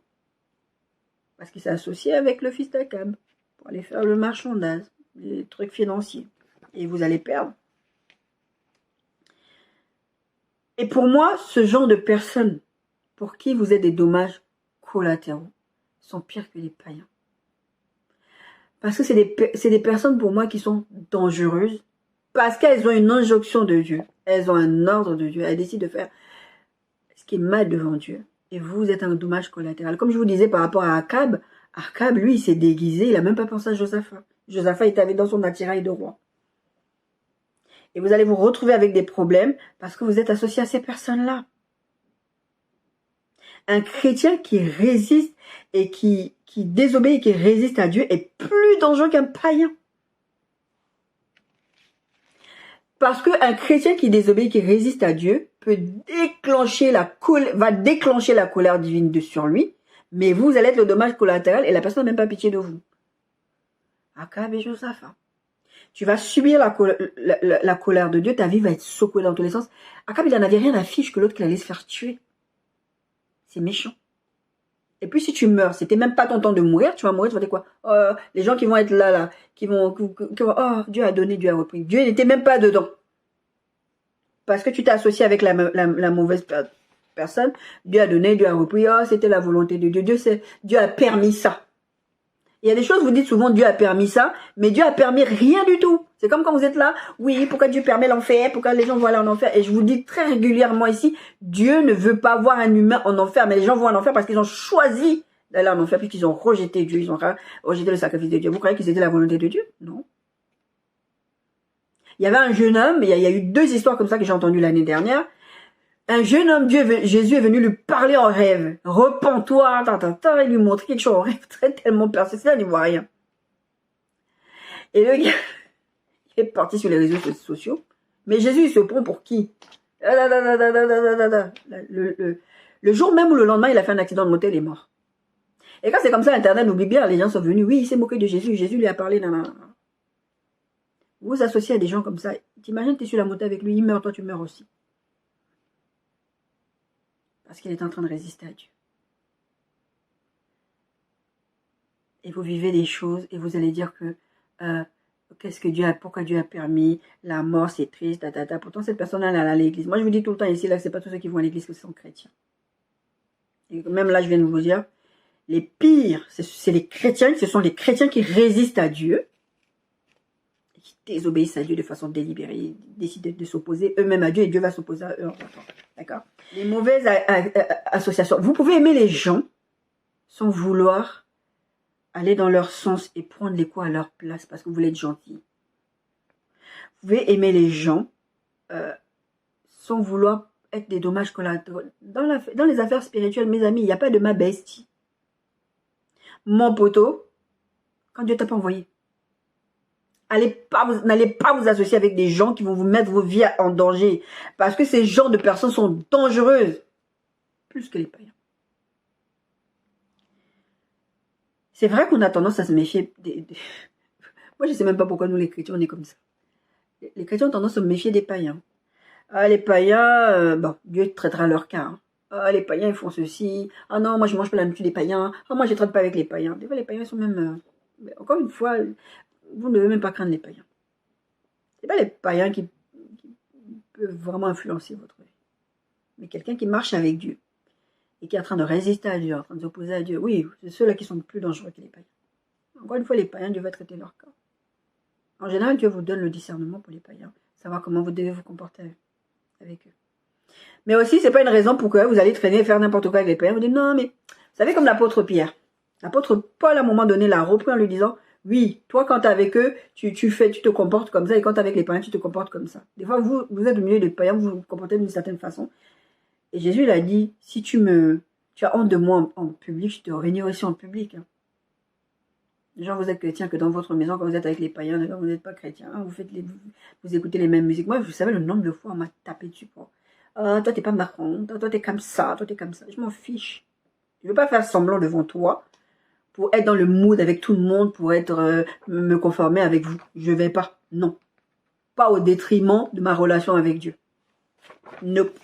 Parce qu'il s'est associé avec le fils d'Akab pour aller faire le marchandage, les trucs financiers. Et vous allez perdre. Et pour moi, ce genre de personnes pour qui vous êtes des dommages collatéraux sont pires que les païens. Parce que c'est des personnes pour moi qui sont dangereuses parce qu'elles ont une injonction de Dieu. Elles ont un ordre de Dieu. Elles décident de faire ce qui est mal devant Dieu. Et vous êtes un dommage collatéral. Comme je vous disais par rapport à Akab, Akab, lui, il s'est déguisé. Il n'a même pas pensé à Josaphat. Josaphat était dans son attirail de roi. Et vous allez vous retrouver avec des problèmes parce que vous êtes associé à ces personnes-là. Un chrétien qui résiste et qui désobéit et qui résiste à Dieu est plus dangereux qu'un païen. Parce qu'un chrétien qui désobéit, qui résiste à Dieu, va déclencher la colère divine sur lui, mais vous allez être le dommage collatéral et la personne n'a même pas pitié de vous. Akab et Josaphat. Tu vas subir la colère de Dieu, ta vie va être secouée dans tous les sens. Akab, il n'en avait rien à fiche que l'autre qu'il allait se faire tuer. C'est méchant. Et puis si tu meurs, c'était même pas ton temps de mourir, tu vas mourir, tu vas dire quoi? Les gens qui vont être là, qui vont, oh, Dieu a donné, Dieu a repris. Dieu n'était même pas dedans. Parce que tu t'es associé avec la mauvaise personne, Dieu a donné, Dieu a repris, oh, c'était la volonté de Dieu, Dieu a permis ça. Il y a des choses, vous dites souvent, Dieu a permis ça, mais Dieu a permis rien du tout. C'est comme quand vous êtes là, oui, pourquoi Dieu permet l'enfer, pourquoi les gens vont aller en enfer. Et je vous dis très régulièrement ici, Dieu ne veut pas voir un humain en enfer, mais les gens vont en enfer parce qu'ils ont choisi d'aller en enfer, puisqu'ils ont rejeté Dieu, ils ont rejeté le sacrifice de Dieu. Vous croyez que c'était la volonté de Dieu? Non. Il y avait un jeune homme, il y a eu 2 histoires comme ça que j'ai entendues l'année dernière. Un jeune homme, Jésus est venu lui parler en rêve. Repens-toi, il lui montrait quelque chose en rêve tellement persistant, il n'y voit rien. Et le gars est parti sur les réseaux sociaux. Mais Jésus, il se prend pour qui? Le jour même ou le lendemain, il a fait un accident de moto, il est mort. Et quand c'est comme ça, Internet, oublie bien, les gens sont venus, oui, il s'est moqué de Jésus, Jésus lui a parlé, nanana. Vous vous associez à des gens comme ça. T'imagines, tu es sur la moto avec lui, il meurt, toi tu meurs aussi. Parce qu'il est en train de résister à Dieu. Et vous vivez des choses et vous allez dire que pourquoi Dieu a permis la mort, c'est triste, Pourtant cette personne-là, elle est à l'église. Moi je vous dis tout le temps ici, là, c'est pas tous ceux qui vont à l'église que sont chrétiens. Et même là, je viens de vous dire, les pires, c'est les chrétiens, ce sont les chrétiens qui résistent à Dieu, et qui désobéissent à Dieu de façon délibérée, décident de s'opposer eux-mêmes à Dieu et Dieu va s'opposer à eux en temps. D'accord? Les mauvaises associations. Vous pouvez aimer les gens sans vouloir aller dans leur sens et prendre les coups à leur place parce que vous voulez être gentil. Vous pouvez aimer les gens sans vouloir être des dommages collatéraux. Dans les affaires spirituelles, mes amis, il n'y a pas de ma bestie. Mon poteau, quand Dieu t'a pas envoyé, n'allez pas vous associer avec des gens qui vont vous mettre vos vies en danger. Parce que ces genres de personnes sont dangereuses. Plus que les païens. C'est vrai qu'on a tendance à se méfier Moi, je ne sais même pas pourquoi nous, les chrétiens, on est comme ça. Les chrétiens ont tendance à se méfier des païens. Ah, les païens, bon, Dieu traitera leur cas. Hein. Ah, les païens, ils font ceci. Ah non, moi, je mange pas la nourriture des païens. Ah, moi, je ne traite pas avec les païens. Des fois, les païens sont même... encore une fois... Vous ne devez même pas craindre les païens. Ce n'est pas les païens qui peuvent vraiment influencer votre vie. Mais quelqu'un qui marche avec Dieu et qui est en train de résister à Dieu, en train de s'opposer à Dieu. Oui, c'est ceux-là qui sont plus dangereux que les païens. Encore une fois, les païens, Dieu va traiter leur cas. En général, Dieu vous donne le discernement pour les païens. Savoir comment vous devez vous comporter avec eux. Mais aussi, c'est pas une raison pour que vous allez traîner et faire n'importe quoi avec les païens. Vous dites, non, mais vous savez, comme l'apôtre Pierre. L'apôtre Paul, à un moment donné, l'a repris en lui disant, oui, toi, quand tu es avec eux, tu te comportes comme ça. Et quand tu es avec les païens, tu te comportes comme ça. Des fois, vous êtes au milieu des païens, vous vous comportez d'une certaine façon. Et Jésus, il a dit, si tu as honte de moi en public, je te réunirai aussi en public. Hein. Genre, vous êtes chrétien que dans votre maison, quand vous êtes avec les païens, vous n'êtes pas chrétien, hein, vous écoutez les mêmes musiques. Moi, vous savez le nombre de fois on m'a tapé dessus pour toi, t'es pas marrant, toi, t'es comme ça, toi, t'es comme ça. Je m'en fiche. Je veux pas faire semblant devant toi pour être dans le mood avec tout le monde, pour être me conformer avec vous. Je vais pas. Non. Pas au détriment de ma relation avec Dieu. Nope.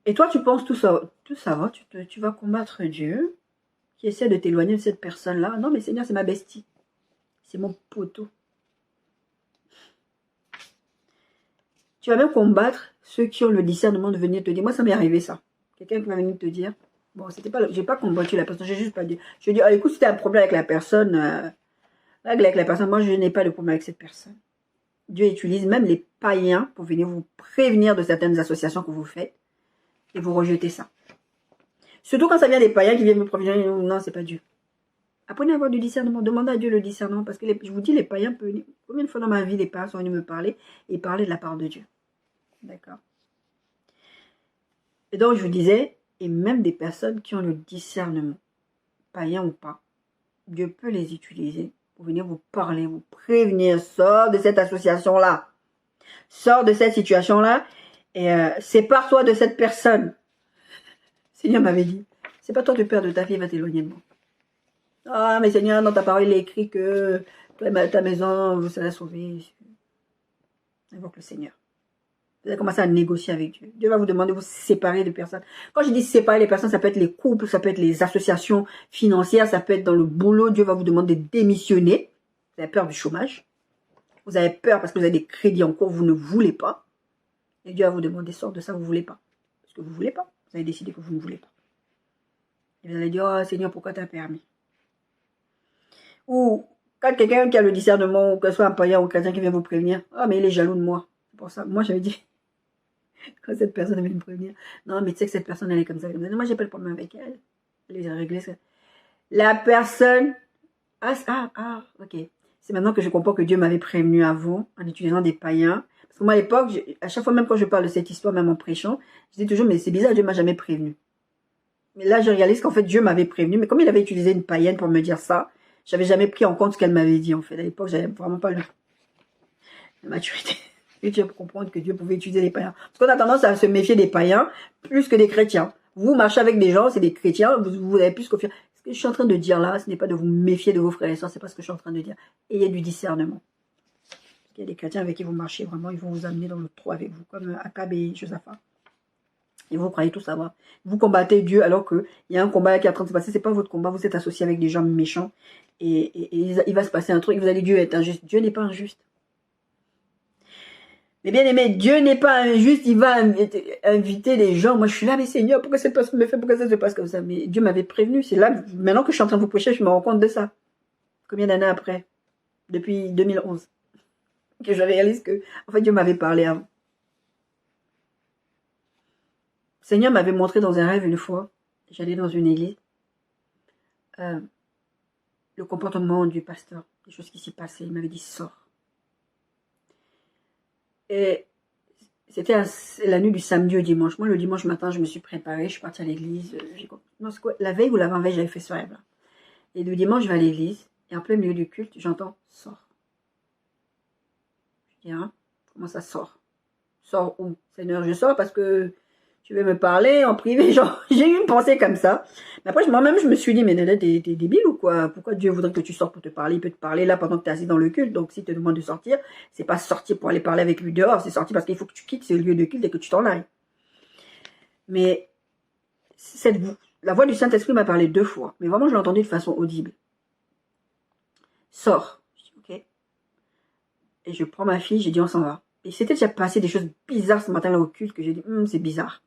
Et toi, tu penses tout ça va, tu vas combattre Dieu, qui essaie de t'éloigner de cette personne-là. Non, mais Seigneur, c'est ma bestie. C'est mon poteau. Tu vas même combattre ceux qui ont le discernement de venir te dire. Moi, ça m'est arrivé ça. Quelqu'un qui va venir te dire. Bon, c'était pas. J'ai pas combattu la personne. J'ai juste pas dit. Je dis, écoute, si tu as un problème avec la personne, moi, je n'ai pas de problème avec cette personne. Dieu utilise même les païens pour venir vous prévenir de certaines associations que vous faites et vous rejetez ça. Surtout quand ça vient des païens qui viennent me prévenir. Non, c'est pas Dieu. Apprenez à avoir du discernement. Demandez à Dieu le discernement. Parce que je vous dis, les païens, combien de fois dans ma vie, les païens sont venus me parler et parler de la part de Dieu. D'accord. Et donc, je vous disais, et même des personnes qui ont le discernement, païens ou pas, Dieu peut les utiliser pour venir vous parler, vous prévenir. Sors de cette association-là. Sors de cette situation-là et sépare-toi de cette personne. Seigneur m'avait dit, c'est pas toi le père de ta fille va t'éloigner de moi. Ah, mais Seigneur, dans ta parole, il est écrit que ta maison, vous serez sauvée. Invoque le Seigneur. Vous allez commencer à négocier avec Dieu. Dieu va vous demander de vous séparer de personnes. Quand je dis séparer les personnes, ça peut être les couples, ça peut être les associations financières, ça peut être dans le boulot. Dieu va vous demander de démissionner. Vous avez peur du chômage. Vous avez peur parce que vous avez des crédits en cours, vous ne voulez pas. Et Dieu va vous demander, sort de ça, vous ne voulez pas. Parce que vous ne voulez pas. Vous avez décidé que vous ne voulez pas. Et vous allez dire, oh Seigneur, pourquoi tu as permis? Ou quand quelqu'un qui a le discernement, ou que ce soit un païen ou quelqu'un qui vient vous prévenir, ah mais il est jaloux de moi. C'est pour ça. Moi j'avais dit, quand cette personne vient me prévenir, non mais tu sais que cette personne elle est comme ça. Moi j'ai pas le problème avec elle. Elle a réglé ça. La personne, ok. C'est maintenant que je comprends que Dieu m'avait prévenu avant en utilisant des païens. Parce que moi à l'époque, à chaque fois même quand je parle de cette histoire, même en prêchant, je dis toujours mais c'est bizarre, Dieu m'a jamais prévenu. Mais là je réalise qu'en fait Dieu m'avait prévenu, mais comme il avait utilisé une païenne pour me dire ça, j'avais jamais pris en compte ce qu'elle m'avait dit, en fait. À l'époque, j'avais vraiment pas la maturité. Et tu vas comprendre que Dieu pouvait utiliser les païens. Parce qu'on a tendance à se méfier des païens plus que des chrétiens. Vous marchez avec des gens, c'est des chrétiens, vous avez plus confiance. Ce que je suis en train de dire là, ce n'est pas de vous méfier de vos frères et sœurs, c'est pas ce que je suis en train de dire. Ayez du discernement. Il y a des chrétiens avec qui vous marchez, vraiment, ils vont vous amener dans le trou avec vous, comme Akab et Josaphat. Et vous croyez tout savoir. Vous combattez Dieu alors qu'il y a un combat qui est en train de se passer. Ce n'est pas votre combat. Vous êtes associé avec des gens méchants. Et il va se passer un truc. Vous allez, Dieu est injuste. Dieu n'est pas injuste. Mais bien aimé, Dieu n'est pas injuste. Il va inviter des gens. Moi, je suis là, mais Seigneur, pourquoi cette personne me fait, pourquoi ça se passe comme ça? Mais Dieu m'avait prévenu. C'est là, maintenant que je suis en train de vous prêcher, je me rends compte de ça. Combien d'années après? Depuis 2011. Que je réalise que, en fait, Dieu m'avait parlé avant. Le Seigneur m'avait montré dans un rêve une fois, j'allais dans une église, le comportement du pasteur, des choses qui s'y passaient. Il m'avait dit, sors. Et c'était la nuit du samedi au dimanche. Moi, le dimanche matin, je me suis préparée, je suis partie à l'église. Non, c'est quoi? La veille ou l'avant-veille, j'avais fait ce rêve-là. Et le dimanche, je vais à l'église, et en plein milieu du culte, j'entends, sors. Je dis, hein, comment ça sort? Sors où? Seigneur, je sors parce que tu veux me parler en privé, genre, j'ai eu une pensée comme ça. Mais après, moi-même, je me suis dit, mais Néla, t'es débile ou quoi? Pourquoi Dieu voudrait que tu sortes pour te parler? Il peut te parler là pendant que tu es assis dans le culte. Donc, s'il te demande de sortir, c'est pas sortir pour aller parler avec lui dehors, c'est sortir parce qu'il faut que tu quittes ce lieu de culte et que tu t'en ailles. Mais, la voix du Saint-Esprit m'a parlé 2 fois. Mais vraiment, je l'ai entendu de façon audible. Sors. Je dis, ok. Et je prends ma fille, j'ai dit, on s'en va. Et c'était déjà passé des choses bizarres ce matin-là au culte que j'ai dit, c'est bizarre.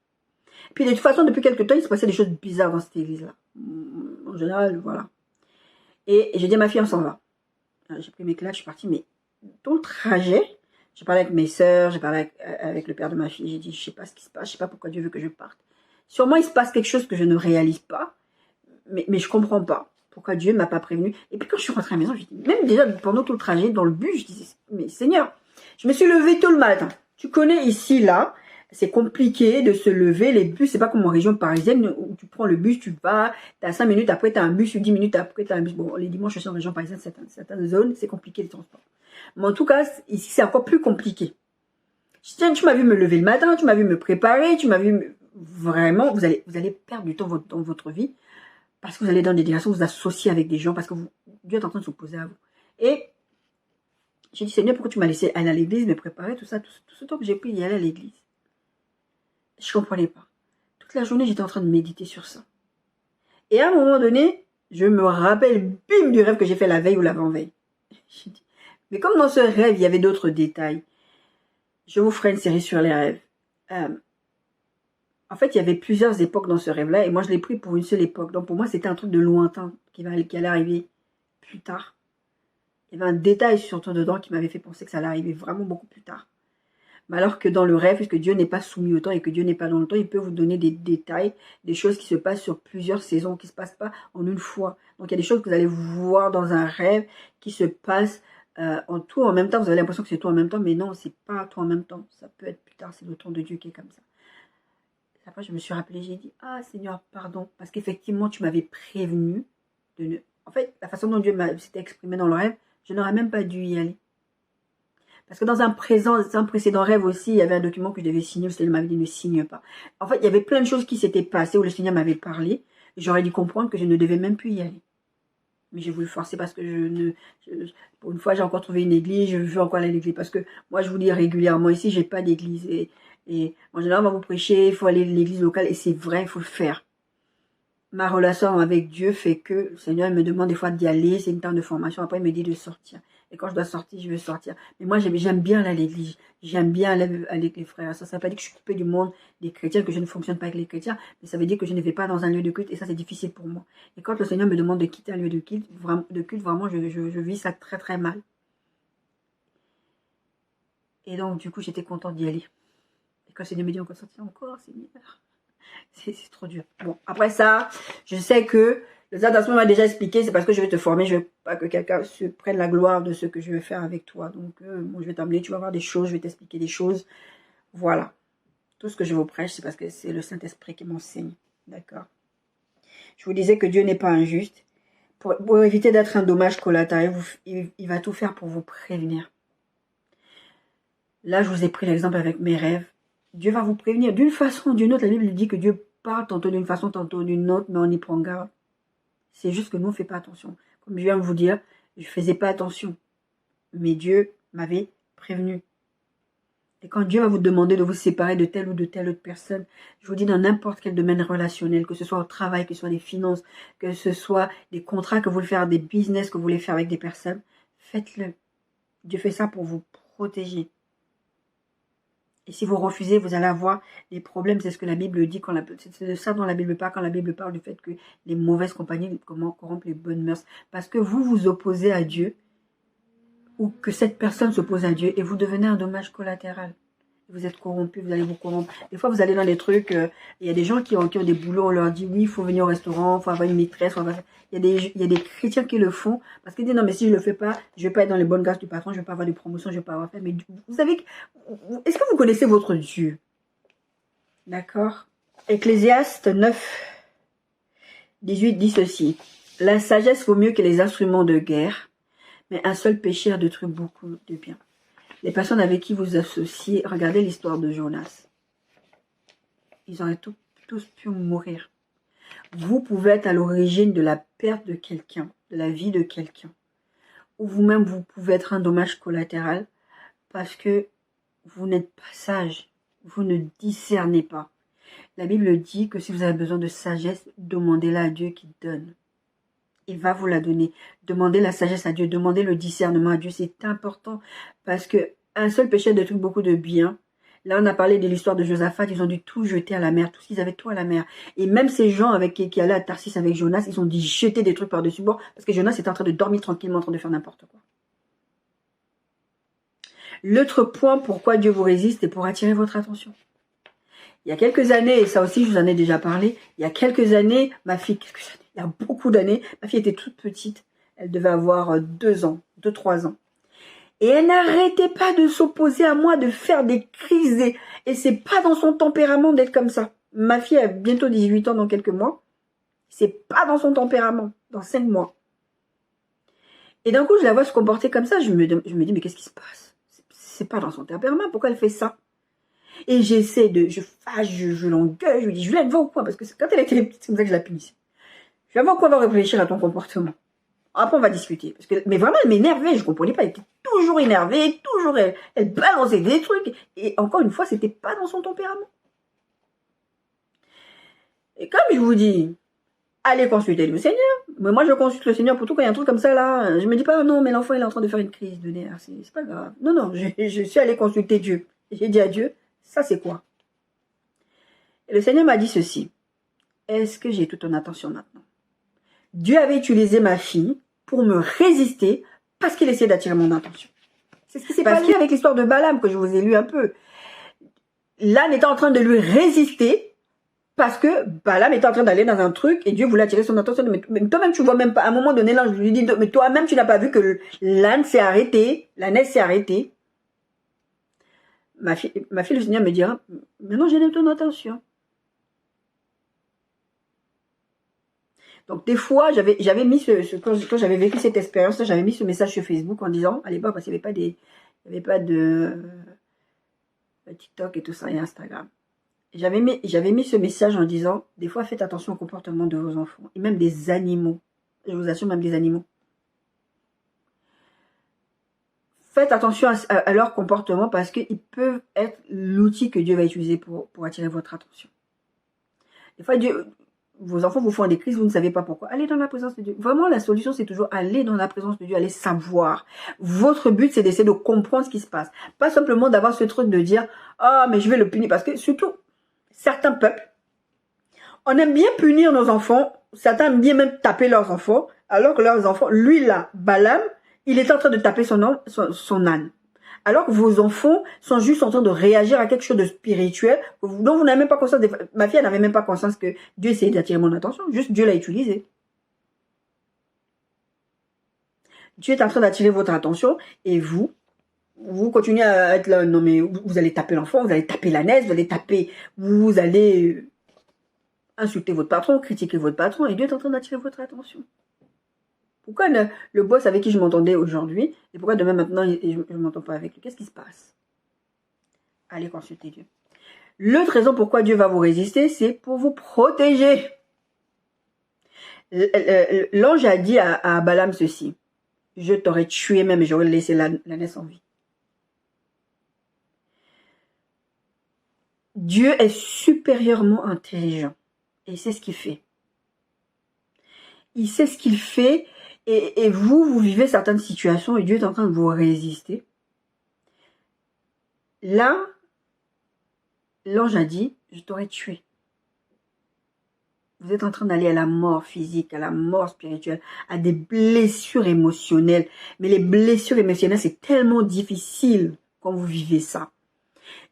Puis de toute façon, depuis quelques temps, il se passait des choses bizarres dans cette église-là. En général, voilà. Et j'ai dit à ma fille, on s'en va. J'ai pris mes claques, je suis partie, mais tout le trajet, j'ai parlé avec mes sœurs, j'ai parlé avec le père de ma fille, j'ai dit, je sais pas ce qui se passe, je sais pas pourquoi Dieu veut que je parte. Sûrement, il se passe quelque chose que je ne réalise pas, mais je comprends pas pourquoi Dieu ne m'a pas prévenu. Et puis quand je suis rentrée à la maison, je dis, même déjà pendant tout le trajet, dans le bus, je disais, mais Seigneur, je me suis levée tôt le matin. Tu connais ici, là, c'est compliqué de se lever. Les bus, c'est pas comme en région parisienne où tu prends le bus, tu vas, tu as 5 minutes, après tu as un bus, 10 minutes après tu as un bus. Bon, les dimanches aussi en région parisienne, certaines zones, c'est compliqué les transports. Mais en tout cas, ici, c'est encore plus compliqué. Tiens, tu m'as vu me lever le matin, tu m'as vu me préparer, tu m'as vu vraiment, vous allez perdre du temps dans votre vie parce que vous allez dans des directions, vous associez avec des gens, parce que Dieu est en train de s'opposer à vous. Et j'ai dit, Seigneur, pourquoi tu m'as laissé aller à l'église, me préparer, tout ça, tout ce temps que j'ai pris d'y aller à l'église. Je ne comprenais pas. Toute la journée, j'étais en train de méditer sur ça. Et à un moment donné, je me rappelle, bim, du rêve que j'ai fait la veille ou l'avant-veille. Mais comme dans ce rêve, il y avait d'autres détails, je vous ferai une série sur les rêves. En fait, il y avait plusieurs époques dans ce rêve-là, et moi, je l'ai pris pour une seule époque. Donc, pour moi, c'était un truc de lointain qui allait arriver plus tard. Il y avait un détail surtout dedans qui m'avait fait penser que ça allait arriver vraiment beaucoup plus tard. Mais alors que dans le rêve, puisque Dieu n'est pas soumis au temps et que Dieu n'est pas dans le temps, il peut vous donner des détails, des choses qui se passent sur plusieurs saisons, qui ne se passent pas en une fois. Donc, il y a des choses que vous allez voir dans un rêve qui se passent en tout en même temps. Vous avez l'impression que c'est tout en même temps, mais non, c'est pas tout en même temps. Ça peut être plus tard, c'est le temps de Dieu qui est comme ça. Après, je me suis rappelée, j'ai dit, ah Seigneur, pardon, parce qu'effectivement, tu m'avais prévenu de ne... En fait, la façon dont Dieu s'était exprimé dans le rêve, je n'aurais même pas dû y aller. Parce que dans un précédent rêve aussi, il y avait un document que je devais signer, le Seigneur m'avait dit ne signe pas. En fait, il y avait plein de choses qui s'étaient passées où le Seigneur m'avait parlé. J'aurais dû comprendre que je ne devais même plus y aller. Mais j'ai voulu forcer parce que pour une fois, j'ai encore trouvé une église, je veux encore aller à l'église. Parce que moi, je vous dis régulièrement, ici, j'ai pas d'église. Et en général, on va vous prêcher, il faut aller à l'église locale. Et c'est vrai, il faut le faire. Ma relation avec Dieu fait que le Seigneur me demande des fois d'y aller, c'est une temps de formation. Après, il me dit de sortir. Et quand je dois sortir, je veux sortir. Mais moi, j'aime bien aller à l'église. J'aime bien aller avec les frères. Ça ne veut pas dire que je suis coupée du monde des chrétiens, que je ne fonctionne pas avec les chrétiens. Mais ça veut dire que je ne vais pas dans un lieu de culte. Et ça, c'est difficile pour moi. Et quand le Seigneur me demande de quitter un lieu de culte, vraiment, je vis ça très, très mal. Et donc, du coup, j'étais contente d'y aller. Et quand le Seigneur me dit encore sortir encore, Seigneur, c'est trop dur. Bon, après ça, je sais que le Saint-Esprit m'a déjà expliqué, c'est parce que je vais te former, je ne veux pas que quelqu'un se prenne la gloire de ce que je vais faire avec toi. Donc, bon, je vais t'amener, tu vas voir des choses, je vais t'expliquer des choses. Voilà. Tout ce que je vous prêche, c'est parce que c'est le Saint-Esprit qui m'enseigne. D'accord? Je vous disais que Dieu n'est pas injuste. Pour éviter d'être un dommage collatéral, il va tout faire pour vous prévenir. Là, je vous ai pris l'exemple avec mes rêves. Dieu va vous prévenir d'une façon ou d'une autre. La Bible dit que Dieu parle tantôt d'une façon, tantôt d'une autre, mais on y prend garde. C'est juste que nous, on ne fait pas attention. Comme je viens de vous dire, je ne faisais pas attention. Mais Dieu m'avait prévenu. Et quand Dieu va vous demander de vous séparer de telle ou de telle autre personne, je vous dis dans n'importe quel domaine relationnel, que ce soit au travail, que ce soit des finances, que ce soit des contrats que vous voulez faire, des business que vous voulez faire avec des personnes, faites-le. Dieu fait ça pour vous protéger. Et si vous refusez, vous allez avoir des problèmes. C'est ce que la Bible dit. C'est de ça dont la Bible parle quand la Bible parle du fait que les mauvaises compagnies corrompent les bonnes mœurs. Parce que vous vous opposez à Dieu ou que cette personne s'oppose à Dieu et vous devenez un dommage collatéral. Vous êtes corrompu, vous allez vous corrompre. Des fois, vous allez dans des trucs, il y a des gens qui ont des boulots, on leur dit oui, il faut venir au restaurant, il faut avoir une maîtresse. Il y a des chrétiens qui le font parce qu'ils disent non, mais si je ne le fais pas, je ne vais pas être dans les bonnes grâces du patron, je ne vais pas avoir de promotion, je ne vais pas avoir fait. Mais vous savez, est-ce que vous connaissez votre Dieu? D'accord. Ecclésiaste 9, 18 dit ceci. La sagesse vaut mieux que les instruments de guerre, mais un seul péché a détruit beaucoup de bien. Les personnes avec qui vous associez, regardez l'histoire de Jonas. Ils auraient tous pu mourir. Vous pouvez être à l'origine de la perte de quelqu'un, de la vie de quelqu'un. Ou vous-même, vous pouvez être un dommage collatéral parce que vous n'êtes pas sage. Vous ne discernez pas. La Bible dit que si vous avez besoin de sagesse, demandez-la à Dieu qui donne. Il va vous la donner. Demandez la sagesse à Dieu, demandez le discernement à Dieu. C'est important parce que un seul péché détruit beaucoup de bien. Là, on a parlé de l'histoire de Josaphat. Ils ont dû tout jeter à la mer. Tout ce qu'ils avaient, tout à la mer. Et même ces gens qui allaient à Tarsis avec Jonas, ils ont dit jeter des trucs par-dessus bord. Parce que Jonas était en train de dormir tranquillement, en train de faire n'importe quoi. L'autre point, pourquoi Dieu vous résiste, c'est pour attirer votre attention. Il y a quelques années, et ça aussi, je vous en ai déjà parlé, il y a quelques années, ma fille, il y a beaucoup d'années, ma fille était toute petite. Elle devait avoir 2 ans, 2-3 ans. Et elle n'arrêtait pas de s'opposer à moi, de faire des crises. Et c'est pas dans son tempérament d'être comme ça. Ma fille a bientôt 18 ans dans quelques mois. C'est pas dans son tempérament, dans 5 mois. Et d'un coup, je la vois se comporter comme ça. Je me dis, mais qu'est-ce qui se passe? C'est pas dans son tempérament. Pourquoi elle fait ça? Et j'essaie de... Je l'engueule. Je lui dis, Juliette, va au coin. Parce que quand elle était petite, c'est comme ça que je la punissais. Je vais voir quoi va réfléchir à ton comportement. Après, on va discuter. Parce que, mais vraiment, elle m'énervait. Je ne comprenais pas. Elle était toujours énervée. Toujours, elle balançait des trucs. Et encore une fois, c'était pas dans son tempérament. Et comme je vous dis, allez consulter le Seigneur. Mais moi, je consulte le Seigneur pour tout quand il y a un truc comme ça, là. Je me dis pas, non, mais l'enfant, il est en train de faire une crise de nerfs. C'est pas grave. Non, non, je suis allée consulter Dieu. J'ai dit à Dieu, ça, c'est quoi? Et le Seigneur m'a dit ceci. Est-ce que j'ai toute ton attention maintenant? Dieu avait utilisé ma fille pour me résister parce qu'il essayait d'attirer mon attention. C'est ce qui s'est passé avec l'histoire de Balaam que je vous ai lu un peu. L'âne était en train de lui résister parce que Balaam était en train d'aller dans un truc et Dieu voulait attirer son attention. Mais toi-même, tu vois même pas. À un moment donné, là, je lui dis, mais toi-même, tu n'as pas vu que l'âne s'est arrêté, l'ânesse s'est arrêtée. Ma fille, le Seigneur me dira, maintenant, j'ai ton attention. Donc, des fois, j'avais mis quand j'avais vécu cette expérience-là, j'avais mis ce message sur Facebook en disant, à l'époque, parce qu'il n'y avait pas de TikTok et tout ça, et Instagram. J'avais mis ce message en disant, des fois, faites attention au comportement de vos enfants, et même des animaux. Je vous assure, même des animaux. Faites attention à leur comportement parce qu'ils peuvent être l'outil que Dieu va utiliser pour attirer votre attention. Des fois, vos enfants vous font des crises, vous ne savez pas pourquoi. Allez dans la présence de Dieu. Vraiment, la solution, c'est toujours aller dans la présence de Dieu, aller savoir. Votre but, c'est d'essayer de comprendre ce qui se passe. Pas simplement d'avoir ce truc de dire, ah, mais je vais le punir. Parce que surtout, certains peuples, on aime bien punir nos enfants. Certains aiment bien même taper leurs enfants. Alors que leurs enfants, lui là, Balaam, il est en train de taper son âne. Alors que vos enfants sont juste en train de réagir à quelque chose de spirituel dont vous n'avez même pas conscience. Ma fille, elle n'avait même pas conscience que Dieu essayait d'attirer mon attention. Juste Dieu l'a utilisé. Dieu est en train d'attirer votre attention et vous continuez à être là. Non mais vous allez taper l'enfant, vous allez taper l'ânesse, vous allez insulter votre patron, critiquer votre patron et Dieu est en train d'attirer votre attention. Pourquoi le boss avec qui je m'entendais aujourd'hui, et pourquoi demain maintenant je ne m'entends pas avec lui? Qu'est-ce qui se passe? Allez consulter Dieu. L'autre raison pourquoi Dieu va vous résister, c'est pour vous protéger. L'ange a dit à Balaam ceci. Je t'aurais tué même et j'aurais laissé l'ânesse en vie. Dieu est supérieurement intelligent. Et c'est ce qu'il fait. Il sait ce qu'il fait. Et vous vivez certaines situations et Dieu est en train de vous résister. Là, l'ange a dit, je t'aurais tué. Vous êtes en train d'aller à la mort physique, à la mort spirituelle, à des blessures émotionnelles. Mais les blessures émotionnelles, c'est tellement difficile quand vous vivez ça.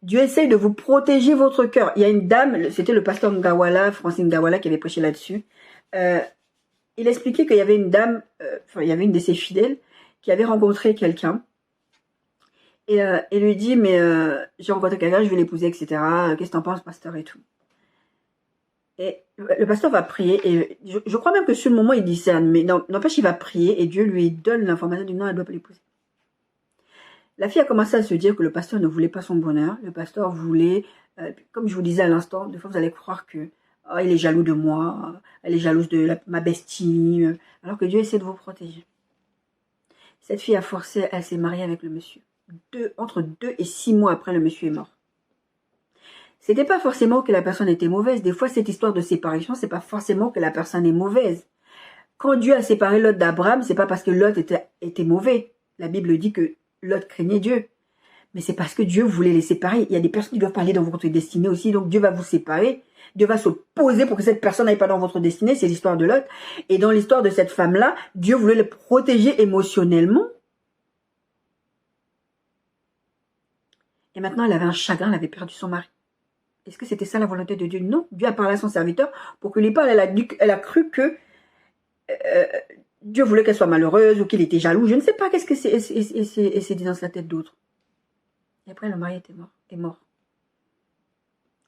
Dieu essaye de vous protéger votre cœur. Il y a une dame, c'était le pasteur Ngawala, Francine Ngawala, qui avait prêché là-dessus. Il expliquait qu'il y avait une dame, il y avait une de ses fidèles qui avait rencontré quelqu'un et lui dit mais j'ai rencontré quelqu'un, je vais l'épouser, etc. Qu'est-ce que t'en penses, pasteur et tout. Et le pasteur va prier et je crois même que sur le moment il discerne, mais n'empêche il va prier et Dieu lui donne l'information du non, elle ne doit pas l'épouser. La fille a commencé à se dire que le pasteur ne voulait pas son bonheur. Le pasteur voulait, comme je vous disais à l'instant, des fois vous allez croire que oh, il est jaloux de moi, elle est jalouse de ma bestie, alors que Dieu essaie de vous protéger. Cette fille a forcé, elle s'est mariée avec le monsieur. Entre 2 et 6 mois après, le monsieur est mort. C'était pas forcément que la personne était mauvaise. Des fois, cette histoire de séparation, c'est pas forcément que la personne est mauvaise. Quand Dieu a séparé Lot d'Abraham, c'est pas parce que Lot était mauvais. La Bible dit que Lot craignait Dieu. Mais c'est parce que Dieu voulait les séparer. Il y a des personnes qui doivent parler dans votre destinée aussi. Donc Dieu va vous séparer. Dieu va s'opposer pour que cette personne n'aille pas dans votre destinée. C'est l'histoire de Lot. Et dans l'histoire de cette femme-là, Dieu voulait le protéger émotionnellement. Et maintenant, elle avait un chagrin, elle avait perdu son mari. Est-ce que c'était ça la volonté de Dieu? Non. Dieu a parlé à son serviteur pour que lui parle. Elle a cru que Dieu voulait qu'elle soit malheureuse ou qu'il était jaloux. Je ne sais pas qu'est-ce que c'est. Et c'est dit dans sa tête d'autre. Et après, le mari est mort.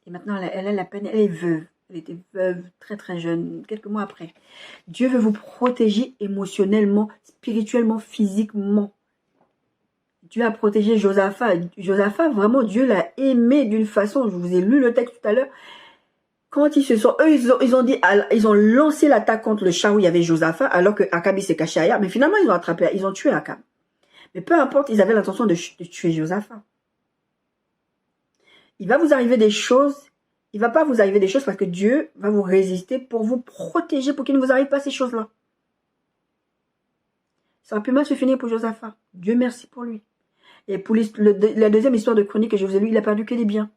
Et maintenant, elle a la peine. Elle est veuve. Elle était veuve très très jeune, quelques mois après. Dieu veut vous protéger émotionnellement, spirituellement, physiquement. Dieu a protégé Josaphat. Josaphat, vraiment, Dieu l'a aimé d'une façon. Je vous ai lu le texte tout à l'heure. Quand ils se sont, eux, ils ont lancé l'attaque contre le char où il y avait Josaphat, alors que Akab s'est caché ailleurs. Mais finalement, ils ont tué Akab. Mais peu importe, ils avaient l'intention de tuer Josaphat. Il va vous arriver des choses. Il ne va pas vous arriver des choses parce que Dieu va vous résister pour vous protéger, pour qu'il ne vous arrive pas ces choses-là. Ça aurait pu mal se finir pour Josaphat. Dieu merci pour lui. Et pour la deuxième histoire de Chronique que je vous ai lue, il a perdu que des biens.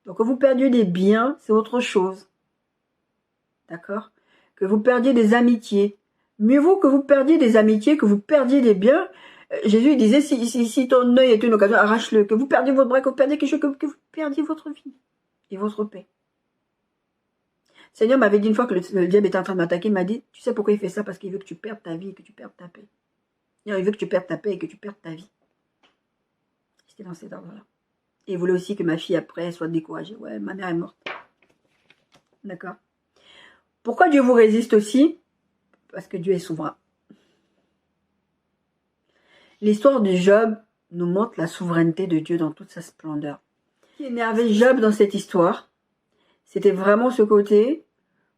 Donc, que vous perdiez des biens, c'est autre chose. D'accord? Que vous perdiez des amitiés. Mieux vaut que vous perdiez des amitiés, que vous perdiez des biens. Jésus disait, si ton œil est une occasion, arrache-le. Que vous perdiez votre bras, que vous perdiez quelque chose, que vous perdiez votre vie et votre paix. Le Seigneur m'avait dit une fois que le diable était en train de m'attaquer, il m'a dit, tu sais pourquoi il fait ça? Parce qu'il veut que tu perdes ta vie et que tu perdes ta paix. Il veut que tu perdes ta paix et que tu perdes ta vie. C'était dans cet ordre-là. Et il voulait aussi que ma fille, après, soit découragée. Ouais, ma mère est morte. D'accord? Pourquoi Dieu vous résiste aussi? Parce que Dieu est souverain. L'histoire de Job nous montre la souveraineté de Dieu dans toute sa splendeur. Ce qui énervait Job dans cette histoire, c'était vraiment ce côté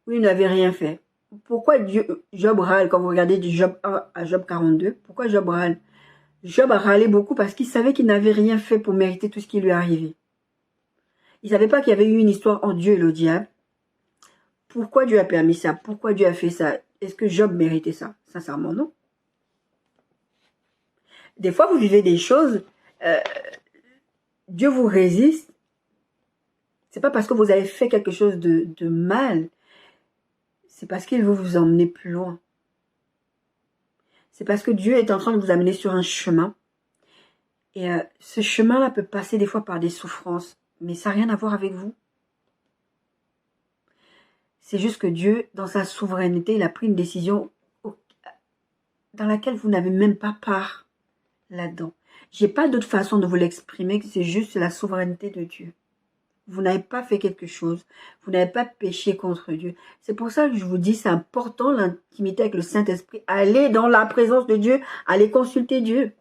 où il n'avait rien fait. Pourquoi Job râle quand vous regardez du Job 1 à Job 42? Pourquoi Job râle? Job a râlé beaucoup parce qu'il savait qu'il n'avait rien fait pour mériter tout ce qui lui arrivait. Il ne savait pas qu'il y avait eu une histoire entre Dieu et le diable. Pourquoi Dieu a permis ça? Pourquoi Dieu a fait ça? Est-ce que Job méritait ça? Sincèrement, non. Des fois, vous vivez des choses, Dieu vous résiste. C'est pas parce que vous avez fait quelque chose de mal. C'est parce qu'il veut vous emmener plus loin. C'est parce que Dieu est en train de vous amener sur un chemin. Et ce chemin-là peut passer des fois par des souffrances. Mais ça n'a rien à voir avec vous. C'est juste que Dieu, dans sa souveraineté, il a pris une décision dans laquelle vous n'avez même pas part là-dedans. J'ai pas d'autre façon de vous l'exprimer que c'est juste la souveraineté de Dieu. Vous n'avez pas fait quelque chose. Vous n'avez pas péché contre Dieu. C'est pour ça que je vous dis, c'est important l'intimité avec le Saint-Esprit. Allez dans la présence de Dieu. Allez consulter Dieu.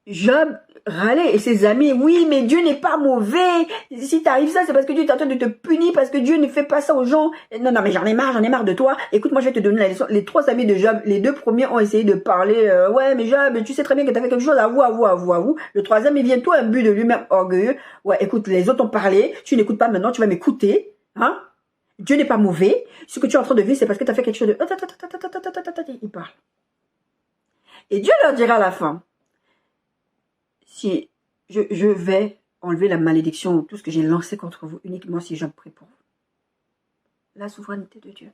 Job râlait et ses amis, oui, mais Dieu n'est pas mauvais. Si t'arrives ça, c'est parce que Dieu est en train de te punir, parce que Dieu ne fait pas ça aux gens. Non, mais j'en ai marre de toi. Écoute, moi, je vais te donner la leçon. Les 3 amis de Job, les 2 premiers ont essayé de parler, ouais, mais Job, tu sais très bien que t'as fait quelque chose, avoue. Le 3e, il vient tout imbu de lui-même orgueilleux. Ouais, écoute, les autres ont parlé, tu n'écoutes pas maintenant, tu vas m'écouter, hein. Dieu n'est pas mauvais. Ce que tu es en train de vivre, c'est parce que tu as fait quelque chose de... Il parle. Et Dieu leur dira à la fin, si je vais enlever la malédiction, tout ce que j'ai lancé contre vous, uniquement si Job prie pour vous. La souveraineté de Dieu.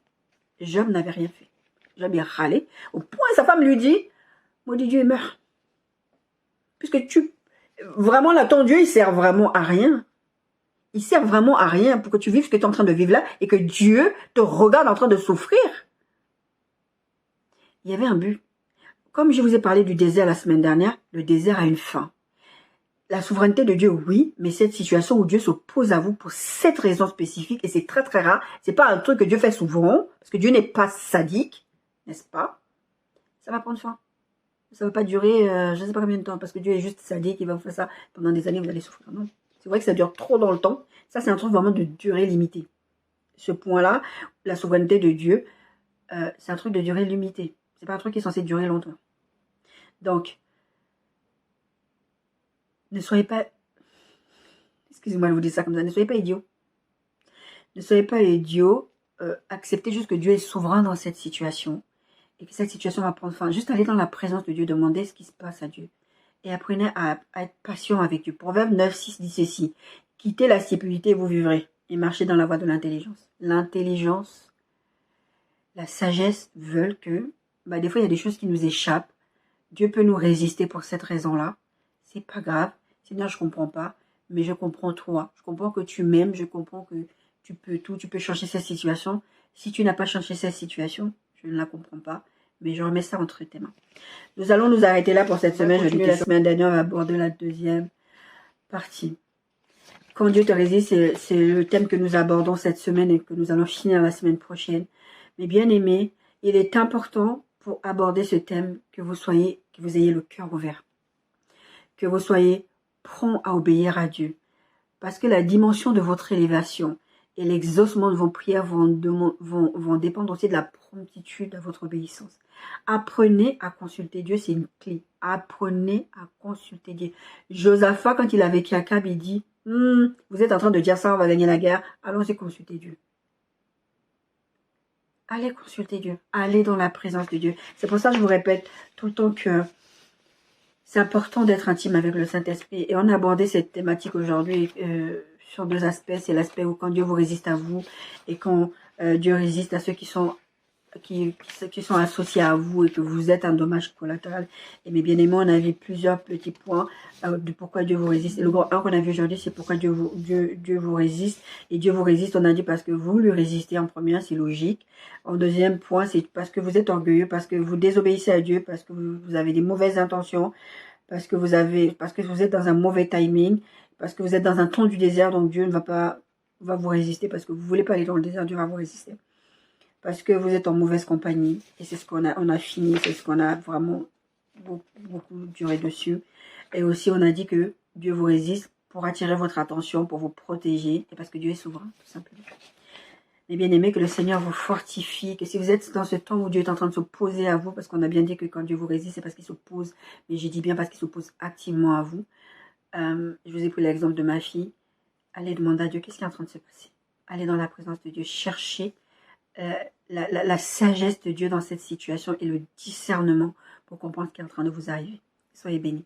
Job n'avait rien fait. Job a râlé. Au point, sa femme lui dit, maudit Dieu, meurt. Puisque vraiment là, ton Dieu, il sert vraiment à rien. Il sert vraiment à rien pour que tu vives ce que tu es en train de vivre là et que Dieu te regarde en train de souffrir. Il y avait un but. Comme je vous ai parlé du désert la semaine dernière, le désert a une fin. La souveraineté de Dieu, oui, mais cette situation où Dieu s'oppose à vous pour cette raison spécifique, et c'est très très rare, c'est pas un truc que Dieu fait souvent, parce que Dieu n'est pas sadique, n'est-ce pas? Ça va prendre fin. Ça ne va pas durer, je ne sais pas combien de temps, parce que Dieu est juste sadique, il va vous faire ça pendant des années, vous allez souffrir. Non, c'est vrai que ça dure trop dans le temps. Ça, c'est un truc vraiment de durée limitée. Ce point-là, la souveraineté de Dieu, c'est un truc de durée limitée. C'est pas un truc qui est censé durer longtemps. Donc, ne soyez pas, excusez-moi de vous dire ça comme ça, ne soyez pas idiots. Ne soyez pas idiots, acceptez juste que Dieu est souverain dans cette situation et que cette situation va prendre fin. Juste aller dans la présence de Dieu, demander ce qui se passe à Dieu. et apprenez à être patient avec Dieu. Proverbe 9, 6 dit ceci. Quittez la stupidité et vous vivrez. Et marchez dans la voie de l'intelligence. L'intelligence, la sagesse veulent que, des fois il y a des choses qui nous échappent. Dieu peut nous résister pour cette raison-là. C'est pas grave. Seigneur, je comprends pas, mais je comprends toi. Je comprends que tu m'aimes, je comprends que tu peux tout, tu peux changer cette situation. Si tu n'as pas changé cette situation, je ne la comprends pas, mais je remets ça entre tes mains. Nous allons nous arrêter là pour cette semaine. Je dis que la semaine dernière, on va aborder la deuxième partie. Quand Dieu te résiste, c'est le thème que nous abordons cette semaine et que nous allons finir la semaine prochaine. Mais bien aimés, il est important pour aborder ce thème que vous ayez le cœur ouvert. Que vous soyez prompt à obéir à Dieu. Parce que la dimension de votre élévation et l'exaucement de vos prières vont dépendre aussi de la promptitude à votre obéissance. Apprenez à consulter Dieu, c'est une clé. Apprenez à consulter Dieu. Josaphat, quand il a vécu Akab, il dit, vous êtes en train de dire ça, on va gagner la guerre, allons-y consulter Dieu. Allez consulter Dieu, allez dans la présence de Dieu. C'est pour ça que je vous répète tout le temps que c'est important d'être intime avec le Saint-Esprit. Et on a abordé cette thématique aujourd'hui sur deux aspects. C'est l'aspect où quand Dieu vous résiste à vous et quand Dieu résiste à ceux qui sont associés à vous et que vous êtes un dommage collatéral. Et mes bien-aimés, on a vu plusieurs petits points de pourquoi Dieu vous résiste. Et le grand 1 qu'on a vu aujourd'hui, c'est pourquoi Dieu vous résiste. Et Dieu vous résiste, on a dit parce que vous lui résistez en premier, c'est logique. En deuxième point, c'est parce que vous êtes orgueilleux, parce que vous désobéissez à Dieu, parce que vous avez des mauvaises intentions, parce que vous êtes dans un mauvais timing, parce que vous êtes dans un temps du désert, donc Dieu va vous résister, parce que vous ne voulez pas aller dans le désert, Dieu va vous résister. Parce que vous êtes en mauvaise compagnie. Et c'est ce qu'on a fini, c'est ce qu'on a vraiment beaucoup duré dessus. Et aussi, on a dit que Dieu vous résiste pour attirer votre attention, pour vous protéger, et parce que Dieu est souverain, tout simplement. Mais bien aimé, que le Seigneur vous fortifie, que si vous êtes dans ce temps où Dieu est en train de s'opposer à vous, parce qu'on a bien dit que quand Dieu vous résiste, c'est parce qu'il s'oppose, mais je dis bien parce qu'il s'oppose activement à vous. Je vous ai pris l'exemple de ma fille. Allez demander à Dieu, qu'est-ce qui est en train de se passer? Allez dans la présence de Dieu, cherchez la sagesse de Dieu dans cette situation et le discernement pour comprendre ce qui est en train de vous arriver. Soyez bénis.